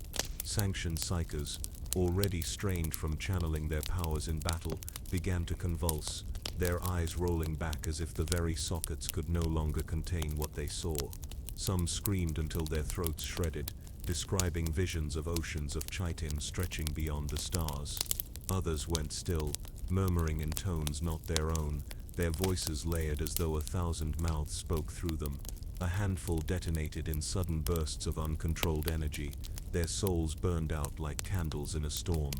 Sanctioned psychers, already strained from channeling their powers in battle, began to convulse, their eyes rolling back as if the very sockets could no longer contain what they saw. Some screamed until their throats shredded, describing visions of oceans of chitin stretching beyond the stars. Others went still, murmuring in tones not their own, their voices layered as though 1,000 mouths spoke through them. A handful detonated in sudden bursts of uncontrolled energy, their souls burned out like candles in a storm.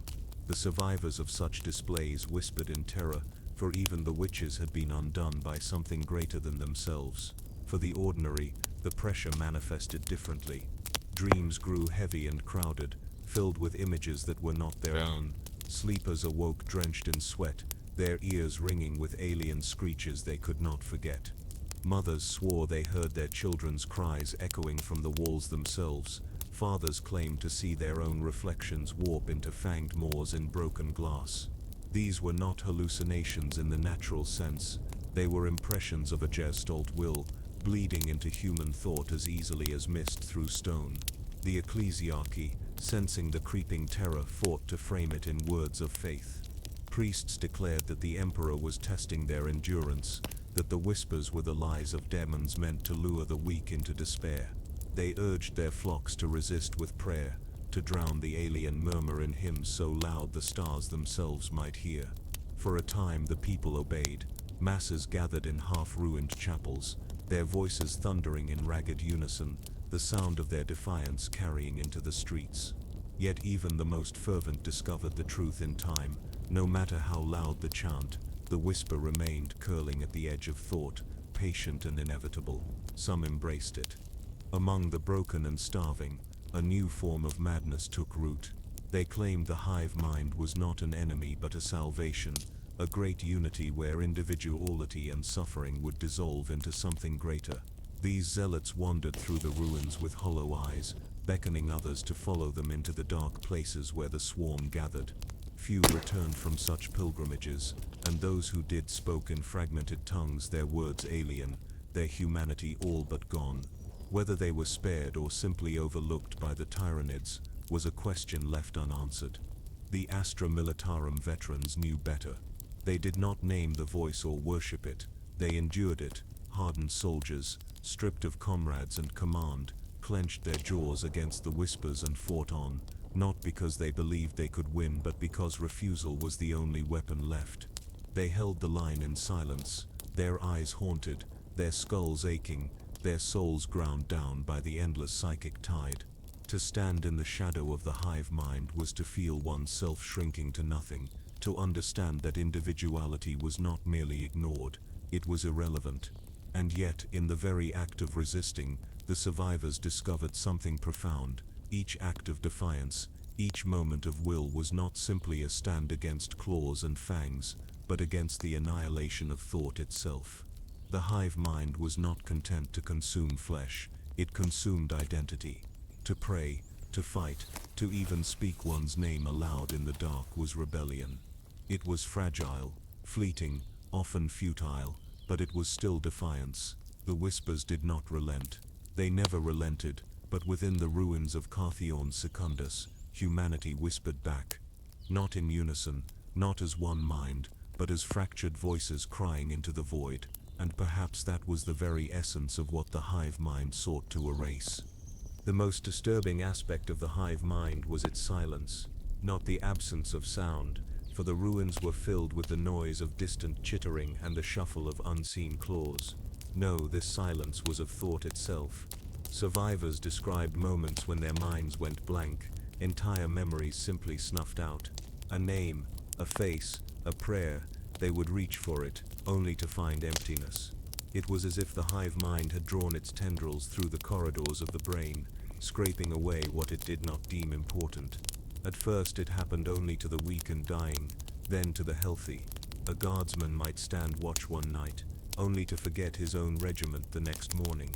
The survivors of such displays whispered in terror, for even the witches had been undone by something greater than themselves. For the ordinary, the pressure manifested differently. Dreams grew heavy and crowded, filled with images that were not their own. Sleepers awoke drenched in sweat, their ears ringing with alien screeches they could not forget. Mothers swore they heard their children's cries echoing from the walls themselves. Fathers claimed to see their own reflections warp into fanged maws in broken glass. These were not hallucinations in the natural sense. They were impressions of a gestalt will, bleeding into human thought as easily as mist through stone. The ecclesiarchy, sensing the creeping terror, fought to frame it in words of faith. Priests declared that the emperor was testing their endurance, that the whispers were the lies of demons meant to lure the weak into despair. They urged their flocks to resist with prayer, to drown the alien murmur in hymns so loud the stars themselves might hear. For a time the people obeyed. Masses gathered in half-ruined chapels, their voices thundering in ragged unison, the sound of their defiance carrying into the streets. Yet even the most fervent discovered the truth in time. No matter how loud the chant, the whisper remained curling at the edge of thought, patient and inevitable. Some embraced it. Among the broken and starving, a new form of madness took root. They claimed the hive mind was not an enemy but a salvation, a great unity where individuality and suffering would dissolve into something greater. These zealots wandered through the ruins with hollow eyes, beckoning others to follow them into the dark places where the swarm gathered. Few returned from such pilgrimages, and those who did spoke in fragmented tongues, their words alien, their humanity all but gone. Whether they were spared or simply overlooked by the Tyranids was a question left unanswered. The Astra Militarum veterans knew better. They did not name the voice or worship it. They endured it. Hardened soldiers, stripped of comrades and command, clenched their jaws against the whispers and fought on, not because they believed they could win but because refusal was the only weapon left. They held the line in silence, their eyes haunted, their skulls aching, their souls ground down by the endless psychic tide. To stand in the shadow of the hive mind was to feel oneself shrinking to nothing, to understand that individuality was not merely ignored, it was irrelevant. And yet, in the very act of resisting, the survivors discovered something profound. Each act of defiance, each moment of will was not simply a stand against claws and fangs, but against the annihilation of thought itself. The hive mind was not content to consume flesh, it consumed identity. To pray, to fight, to even speak one's name aloud in the dark was rebellion. It was fragile, fleeting, often futile, but it was still defiance. The whispers did not relent. They never relented, but within the ruins of Carthion Secundus, humanity whispered back. Not in unison, not as one mind, but as fractured voices crying into the void. And perhaps that was the very essence of what the hive mind sought to erase. The most disturbing aspect of the hive mind was its silence, not the absence of sound, for the ruins were filled with the noise of distant chittering and the shuffle of unseen claws. No, this silence was of thought itself. Survivors described moments when their minds went blank, entire memories simply snuffed out. A name, a face, a prayer, they would reach for it, only to find emptiness. It was as if the hive mind had drawn its tendrils through the corridors of the brain, scraping away what it did not deem important. At first it happened only to the weak and dying, then to the healthy. A guardsman might stand watch one night, only to forget his own regiment the next morning.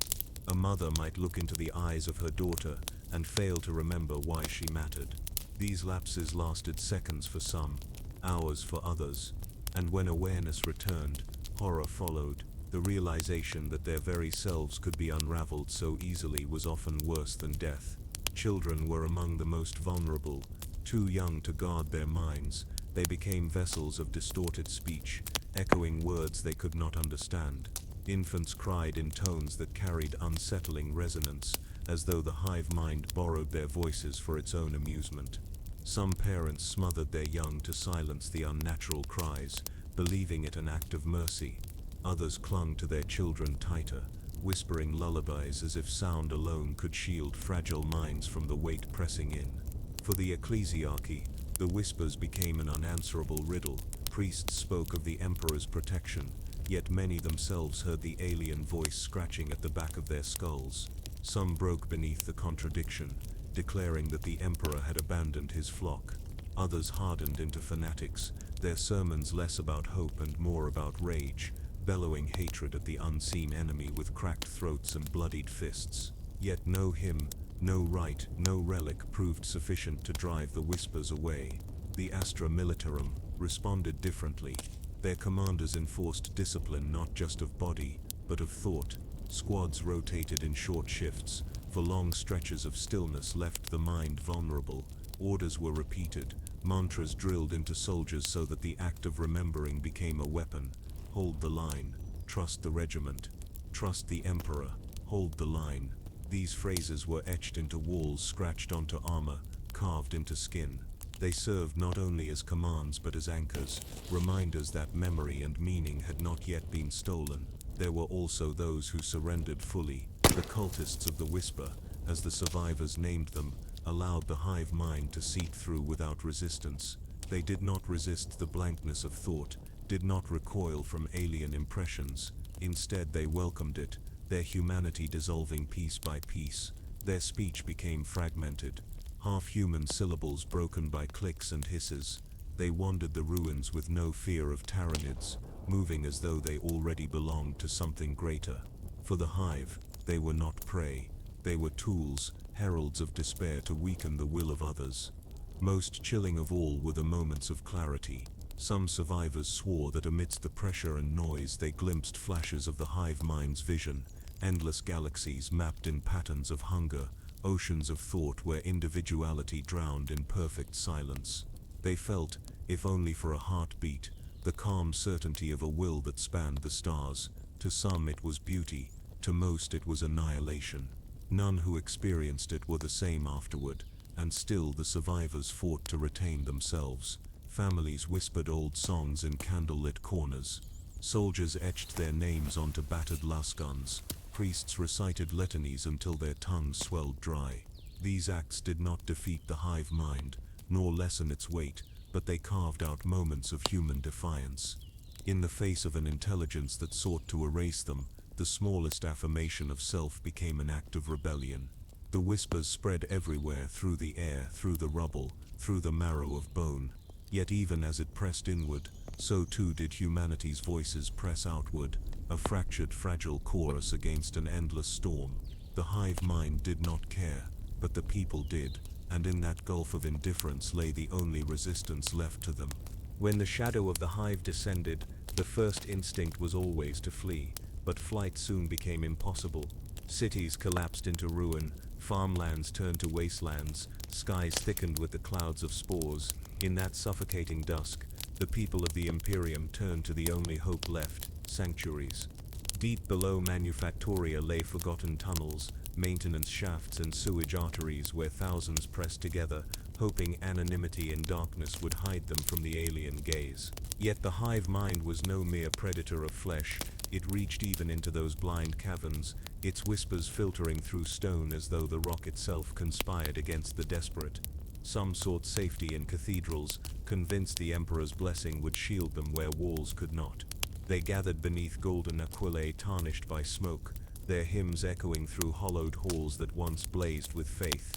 A mother might look into the eyes of her daughter and fail to remember why she mattered. These lapses lasted seconds for some, hours for others. And when awareness returned, horror followed. The realization that their very selves could be unraveled so easily was often worse than death. Children were among the most vulnerable. Too young to guard their minds, they became vessels of distorted speech, echoing words they could not understand. Infants cried in tones that carried unsettling resonance, as though the hive mind borrowed their voices for its own amusement. Some parents smothered their young to silence the unnatural cries, believing it an act of mercy. Others clung to their children tighter, whispering lullabies as if sound alone could shield fragile minds from the weight pressing in. For the ecclesiarchy, the whispers became an unanswerable riddle. Priests spoke of the emperor's protection, yet many themselves heard the alien voice scratching at the back of their skulls. Some broke beneath the contradiction, declaring that the emperor had abandoned his flock. Others hardened into fanatics, their sermons less about hope and more about rage, bellowing hatred at the unseen enemy with cracked throats and bloodied fists. Yet no hymn, no rite, no relic proved sufficient to drive the whispers away. The Astra Militarum responded differently. Their commanders enforced discipline not just of body, but of thought. Squads rotated in short shifts, for long stretches of stillness left the mind vulnerable. Orders were repeated, mantras drilled into soldiers so that the act of remembering became a weapon. Hold the line, trust the regiment, trust the emperor, hold the line. These phrases were etched into walls, scratched onto armor, carved into skin. They served not only as commands but as anchors, reminders that memory and meaning had not yet been stolen. There were also those who surrendered fully. The cultists of the Whisper, as the survivors named them, allowed the hive mind to seep through without resistance. They did not resist the blankness of thought, did not recoil from alien impressions. Instead they welcomed it, their humanity dissolving piece by piece. Their speech became fragmented, half-human syllables broken by clicks and hisses. They wandered the ruins with no fear of Tyranids, moving as though they already belonged to something greater. For the hive, they were not prey. They were tools, heralds of despair to weaken the will of others. Most chilling of all were the moments of clarity. Some survivors swore that amidst the pressure and noise they glimpsed flashes of the hive mind's vision, endless galaxies mapped in patterns of hunger, oceans of thought where individuality drowned in perfect silence. They felt, if only for a heartbeat, the calm certainty of a will that spanned the stars. To some it was beauty, to most it was annihilation. None who experienced it were the same afterward, and still the survivors fought to retain themselves. Families whispered old songs in candlelit corners. Soldiers etched their names onto battered lasguns. Priests recited litanies until their tongues swelled dry. These acts did not defeat the hive mind, nor lessen its weight, but they carved out moments of human defiance. In the face of an intelligence that sought to erase them, the smallest affirmation of self became an act of rebellion. The whispers spread everywhere, through the air, through the rubble, through the marrow of bone. Yet even as it pressed inward, so too did humanity's voices press outward, a fractured, fragile chorus against an endless storm. The hive mind did not care, but the people did, and in that gulf of indifference lay the only resistance left to them. When the shadow of the hive descended, the first instinct was always to flee, but flight soon became impossible. Cities collapsed into ruin, farmlands turned to wastelands, skies thickened with the clouds of spores. In that suffocating dusk, the people of the Imperium turned to the only hope left: sanctuaries. Deep below Manufactoria lay forgotten tunnels, maintenance shafts and sewage arteries where thousands pressed together, hoping anonymity and darkness would hide them from the alien gaze. Yet the hive mind was no mere predator of flesh. It reached even into those blind caverns, its whispers filtering through stone as though the rock itself conspired against the desperate. Some sought safety in cathedrals, convinced the emperor's blessing would shield them where walls could not. They gathered beneath golden aquilae tarnished by smoke, their hymns echoing through hollowed halls that once blazed with faith.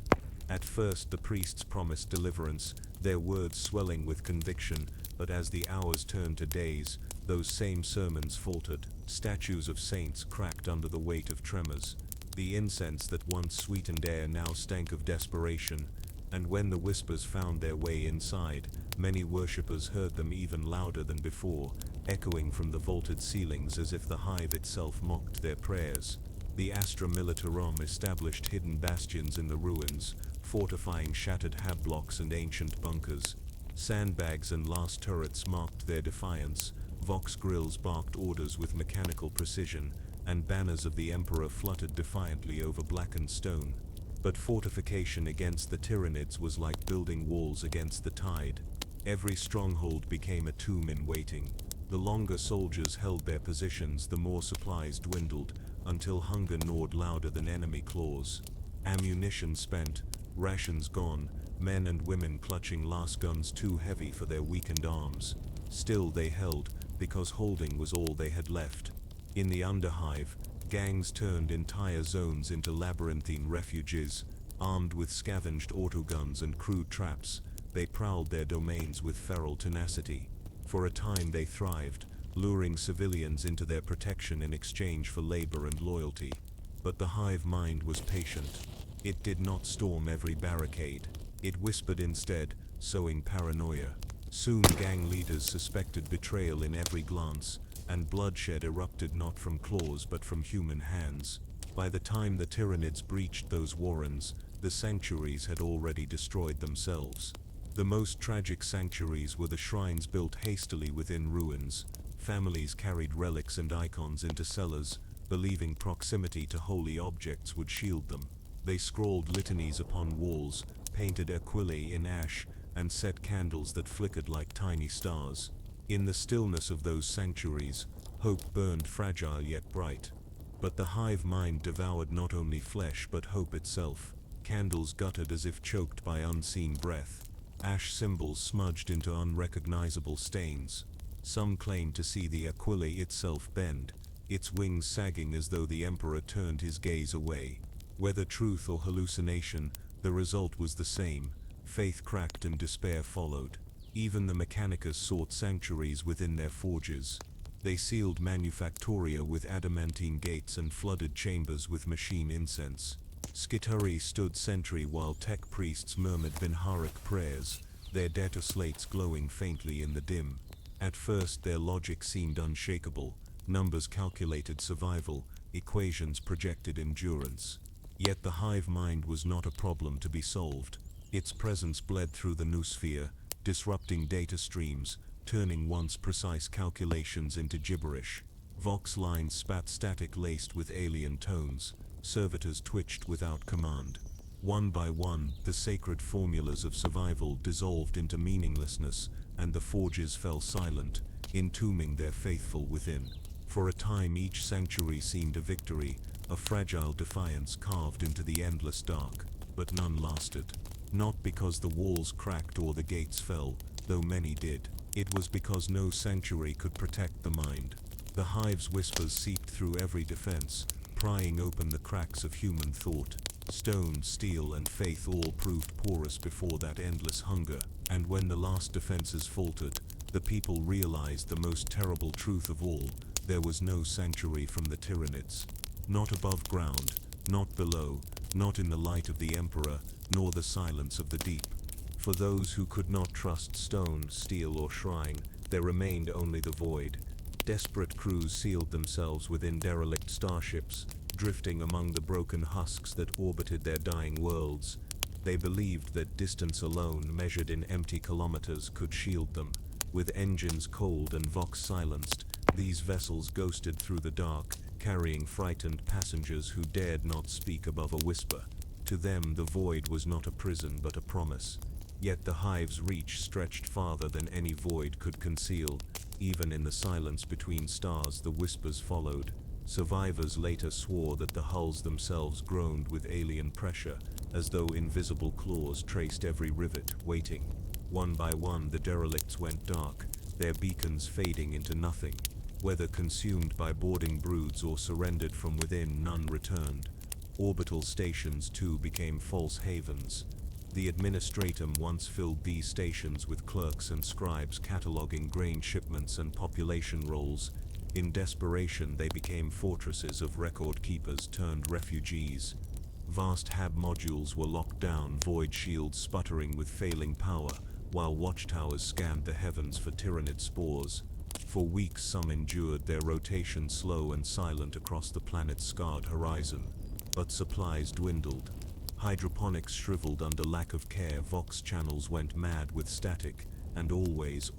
At first the priests promised deliverance, their words swelling with conviction, but as the hours turned to days, those same sermons faltered. Statues of saints cracked under the weight of tremors. The incense that once sweetened air now stank of desperation, and when the whispers found their way inside, many worshippers heard them even louder than before, echoing from the vaulted ceilings as if the hive itself mocked their prayers. The Astra Militarum established hidden bastions in the ruins, fortifying shattered hab blocks and ancient bunkers. Sandbags and last turrets marked their defiance, vox grills barked orders with mechanical precision, and banners of the Emperor fluttered defiantly over blackened stone. But fortification against the Tyranids was like building walls against the tide. Every stronghold became a tomb in waiting. The longer soldiers held their positions, the more supplies dwindled, until hunger gnawed louder than enemy claws. Ammunition spent, rations gone, men and women clutching last guns too heavy for their weakened arms. Still they held, because holding was all they had left. In the underhive, gangs turned entire zones into labyrinthine refuges. Armed with scavenged autoguns and crude traps, they prowled their domains with feral tenacity. For a time they thrived, luring civilians into their protection in exchange for labor and loyalty. But the hive mind was patient. It did not storm every barricade. It whispered instead, sowing paranoia. Soon gang leaders suspected betrayal in every glance, and bloodshed erupted not from claws but from human hands. By the time the Tyranids breached those warrens, the sanctuaries had already destroyed themselves. The most tragic sanctuaries were the shrines built hastily within ruins. Families carried relics and icons into cellars, believing proximity to holy objects would shield them. They scrawled litanies upon walls, painted aquila in ash, and set candles that flickered like tiny stars. In the stillness of those sanctuaries, hope burned fragile yet bright. But the hive mind devoured not only flesh but hope itself. Candles guttered as if choked by unseen breath. Ash symbols smudged into unrecognizable stains. Some claimed to see the aquila itself bend, its wings sagging as though the emperor turned his gaze away. Whether truth or hallucination, the result was the same. Faith cracked and despair followed. Even the Mechanicus sought sanctuaries within their forges. They sealed manufactoria with adamantine gates and flooded chambers with machine incense. Skitari stood sentry while tech priests murmured Vinharic prayers, their data slates glowing faintly in the dim. At first their logic seemed unshakable, numbers calculated survival, equations projected endurance. Yet the hive mind was not a problem to be solved. Its presence bled through the noosphere, disrupting data streams, turning once precise calculations into gibberish. Vox lines spat static laced with alien tones. Servitors twitched without command. One by one, the sacred formulas of survival dissolved into meaninglessness, and the forges fell silent, entombing their faithful within. For a time each sanctuary seemed a victory, a fragile defiance carved into the endless dark, but none lasted. Not because the walls cracked or the gates fell, though many did. It was because no sanctuary could protect the mind. The hive's whispers seeped through every defense, prying open the cracks of human thought. Stone, steel, and faith all proved porous before that endless hunger, and when the last defenses faltered, the people realized the most terrible truth of all: there was no sanctuary from the Tyranids. Not above ground, not below, not in the light of the Emperor, nor the silence of the deep. For those who could not trust stone, steel, or shrine, there remained only the void. Desperate crews sealed themselves within derelict starships, drifting among the broken husks that orbited their dying worlds. They believed that distance alone, measured in empty kilometers, could shield them. With engines cold and vox silenced, these vessels ghosted through the dark, carrying frightened passengers who dared not speak above a whisper. To them, the void was not a prison but a promise. Yet the hive's reach stretched farther than any void could conceal. Even in the silence between stars, the whispers followed. Survivors later swore that the hulls themselves groaned with alien pressure, as though invisible claws traced every rivet, waiting. One by one, the derelicts went dark, their beacons fading into nothing. Whether consumed by boarding broods or surrendered from within, none returned. Orbital stations too became false havens. The administratum once filled these stations with clerks and scribes cataloging grain shipments and population rolls. In desperation, they became fortresses of record keepers turned refugees. Vast hab modules were locked down, void shields sputtering with failing power, while watchtowers scanned the heavens for Tyranid spores. For weeks some endured, their rotation slow and silent across the planet's scarred horizon. But supplies dwindled. Hydroponics shriveled under lack of care, vox channels went mad with static, and always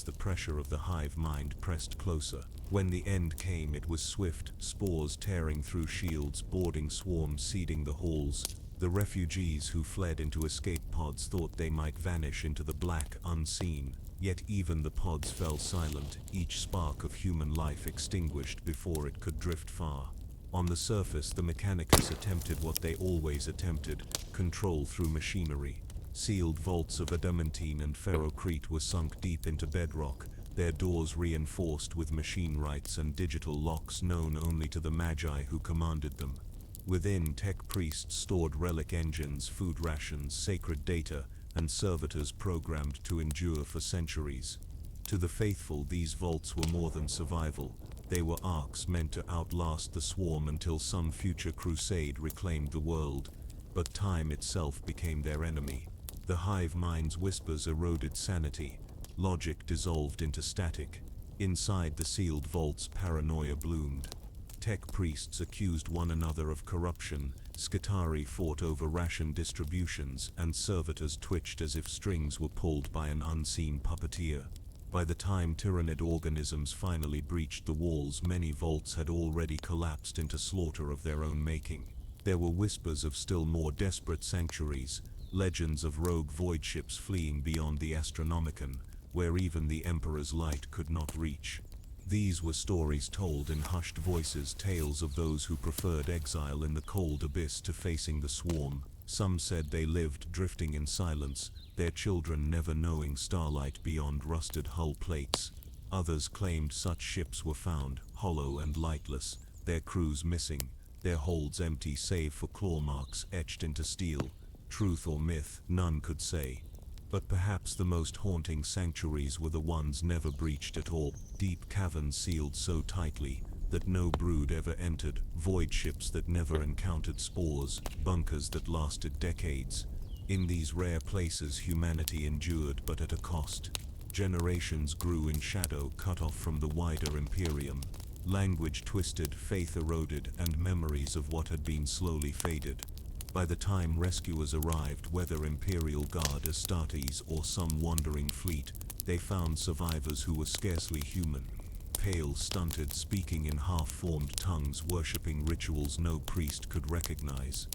the pressure of the hive mind pressed closer. When the end came, it was swift, spores tearing through shields, boarding swarms seeding the halls. The refugees who fled into escape pods thought they might vanish into the black, unseen. Yet even the pods fell silent, each spark of human life extinguished before it could drift far. On the surface, the Mechanicus attempted what they always attempted: control through machinery. Sealed vaults of adamantine and ferrocrete were sunk deep into bedrock, their doors reinforced with machine rights and digital locks known only to the magi who commanded them. Within, tech priests stored relic engines, food rations, sacred data, and servitors programmed to endure for centuries. To the faithful, these vaults were more than survival. They were arcs meant to outlast the swarm until some future crusade reclaimed the world. But time itself became their enemy. The hive mind's whispers eroded sanity. Logic dissolved into static. Inside the sealed vaults, paranoia bloomed. Tech priests accused one another of corruption, Skitari fought over ration distributions, and servitors twitched as if strings were pulled by an unseen puppeteer. By the time Tyranid organisms finally breached the walls, many vaults had already collapsed into slaughter of their own making. There were whispers of still more desperate sanctuaries, legends of rogue void ships fleeing beyond the Astronomicon, where even the Emperor's light could not reach. These were stories told in hushed voices, tales of those who preferred exile in the cold abyss to facing the swarm. Some said they lived drifting in silence, their children never knowing starlight beyond rusted hull plates. Others claimed such ships were found, hollow and lightless, their crews missing, their holds empty save for claw marks etched into steel. Truth or myth, none could say. But perhaps the most haunting sanctuaries were the ones never breached at all, deep caverns sealed so tightly that no brood ever entered, void ships that never encountered spores, bunkers that lasted decades. In these rare places humanity endured, but at a cost. Generations grew in shadow, cut off from the wider Imperium. Language twisted, faith eroded, and memories of what had been slowly faded. By the time rescuers arrived, whether Imperial Guard, Astartes, or some wandering fleet, they found survivors who were scarcely human. Pale, stunted, speaking in half-formed tongues, worshipping rituals no priest could recognize.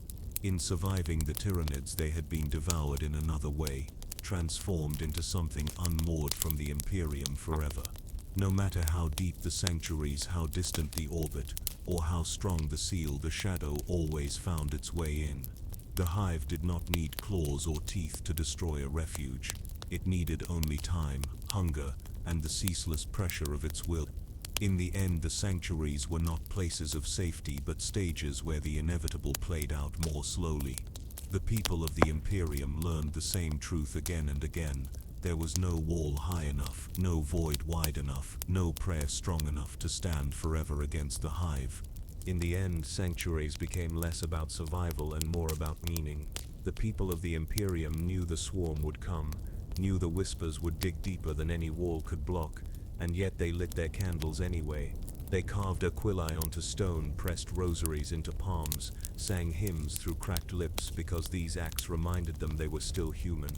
In surviving the Tyranids, they had been devoured in another way, transformed into something unmoored from the Imperium forever. No matter how deep the sanctuaries, how distant the orbit, or how strong the seal, the shadow always found its way in. The hive did not need claws or teeth to destroy a refuge. It needed only time, hunger, and the ceaseless pressure of its will. In the end, the sanctuaries were not places of safety but stages where the inevitable played out more slowly. The people of the Imperium learned the same truth again and again. There was no wall high enough, no void wide enough, no prayer strong enough to stand forever against the hive. In the end, sanctuaries became less about survival and more about meaning. The people of the Imperium knew the swarm would come, knew the whispers would dig deeper than any wall could block, and yet they lit their candles anyway. They carved aquila onto stone, pressed rosaries into palms, sang hymns through cracked lips because these acts reminded them they were still human.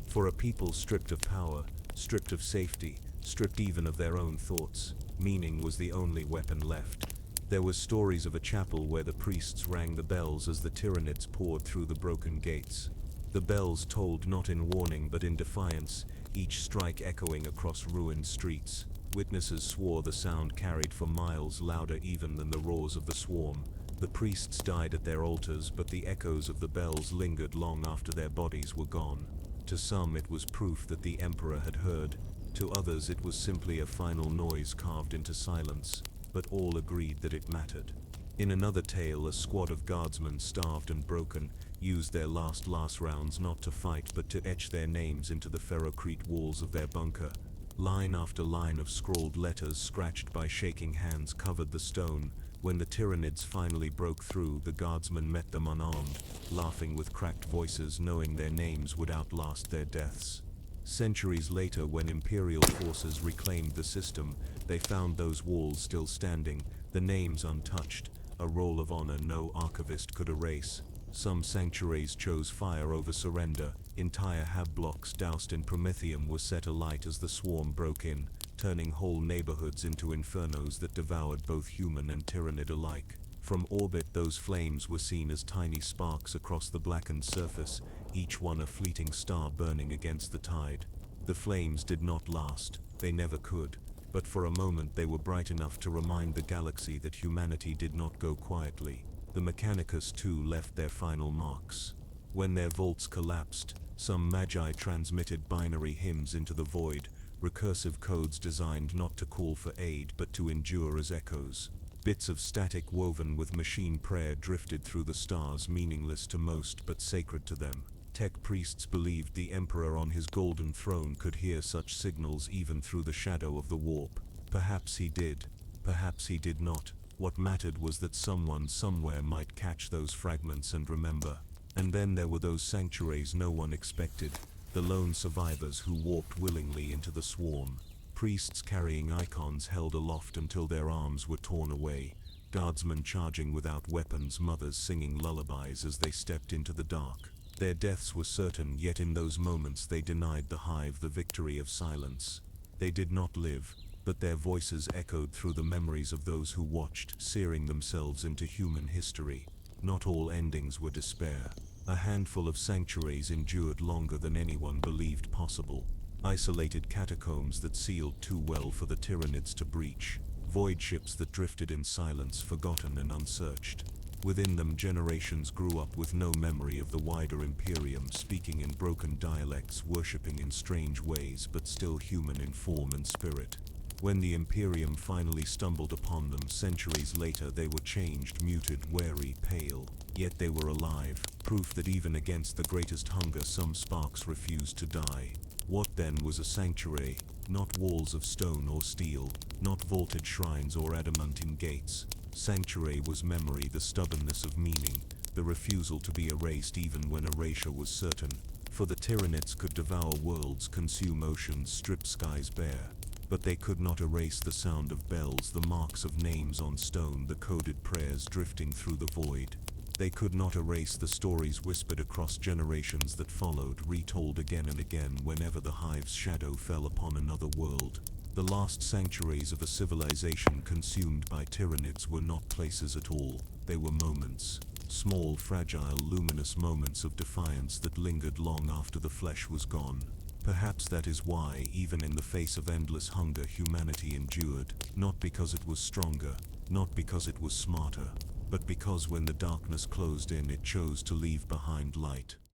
For a people stripped of power, stripped of safety, stripped even of their own thoughts, meaning was the only weapon left. There were stories of a chapel where the priests rang the bells as the Tyranids poured through the broken gates. The bells tolled not in warning but in defiance, each strike echoing across ruined streets. Witnesses swore the sound carried for miles, louder even than the roars of the swarm. The priests died at their altars, but the echoes of the bells lingered long after their bodies were gone. To some it was proof that the Emperor had heard, to others it was simply a final noise carved into silence, but all agreed that it mattered. In another tale, a squad of guardsmen, starved and broken, used their last rounds not to fight but to etch their names into the ferrocrete walls of their bunker. Line after line of scrawled letters scratched by shaking hands covered the stone. When the Tyranids finally broke through, the guardsmen met them unarmed, laughing with cracked voices, knowing their names would outlast their deaths. Centuries later, when Imperial forces reclaimed the system, they found those walls still standing, the names untouched, a roll of honor no archivist could erase. Some sanctuaries chose fire over surrender. Entire hab blocks doused in promethium were set alight as the swarm broke in, turning whole neighborhoods into infernos that devoured both human and Tyranid alike. From orbit, those flames were seen as tiny sparks across the blackened surface, each one a fleeting star burning against the tide. The flames did not last, they never could, but for a moment they were bright enough to remind the galaxy that humanity did not go quietly. The Mechanicus too left their final marks. When their vaults collapsed, some magi transmitted binary hymns into the void, recursive codes designed not to call for aid but to endure as echoes. Bits of static woven with machine prayer drifted through the stars, meaningless to most but sacred to them. Tech priests believed the Emperor on his golden throne could hear such signals even through the shadow of the warp. Perhaps he did, perhaps he did not. What mattered was that someone somewhere might catch those fragments and remember. And then there were those sanctuaries no one expected, the lone survivors who walked willingly into the swarm. Priests carrying icons held aloft until their arms were torn away, guardsmen charging without weapons, mothers singing lullabies as they stepped into the dark. Their deaths were certain, yet in those moments they denied the hive the victory of silence. They did not live, but their voices echoed through the memories of those who watched, searing themselves into human history. Not all endings were despair. A handful of sanctuaries endured longer than anyone believed possible. Isolated catacombs that sealed too well for the Tyranids to breach. Void ships that drifted in silence, forgotten and unsearched. Within them, generations grew up with no memory of the wider Imperium, speaking in broken dialects, worshipping in strange ways, but still human in form and spirit. When the Imperium finally stumbled upon them centuries later, they were changed, muted, wary, pale. Yet they were alive, proof that even against the greatest hunger some sparks refused to die. What then was a sanctuary? Not walls of stone or steel, not vaulted shrines or adamantine gates. Sanctuary was memory, the stubbornness of meaning, the refusal to be erased even when erasure was certain. For the Tyranids could devour worlds, consume oceans, strip skies bare. But they could not erase the sound of bells, the marks of names on stone, the coded prayers drifting through the void. They could not erase the stories whispered across generations that followed, retold again and again whenever the hive's shadow fell upon another world. The last sanctuaries of a civilization consumed by Tyranids were not places at all. They were moments. Small, fragile, luminous moments of defiance that lingered long after the flesh was gone. Perhaps that is why, even in the face of endless hunger, humanity endured, not because it was stronger, not because it was smarter, but because when the darkness closed in, it chose to leave behind light.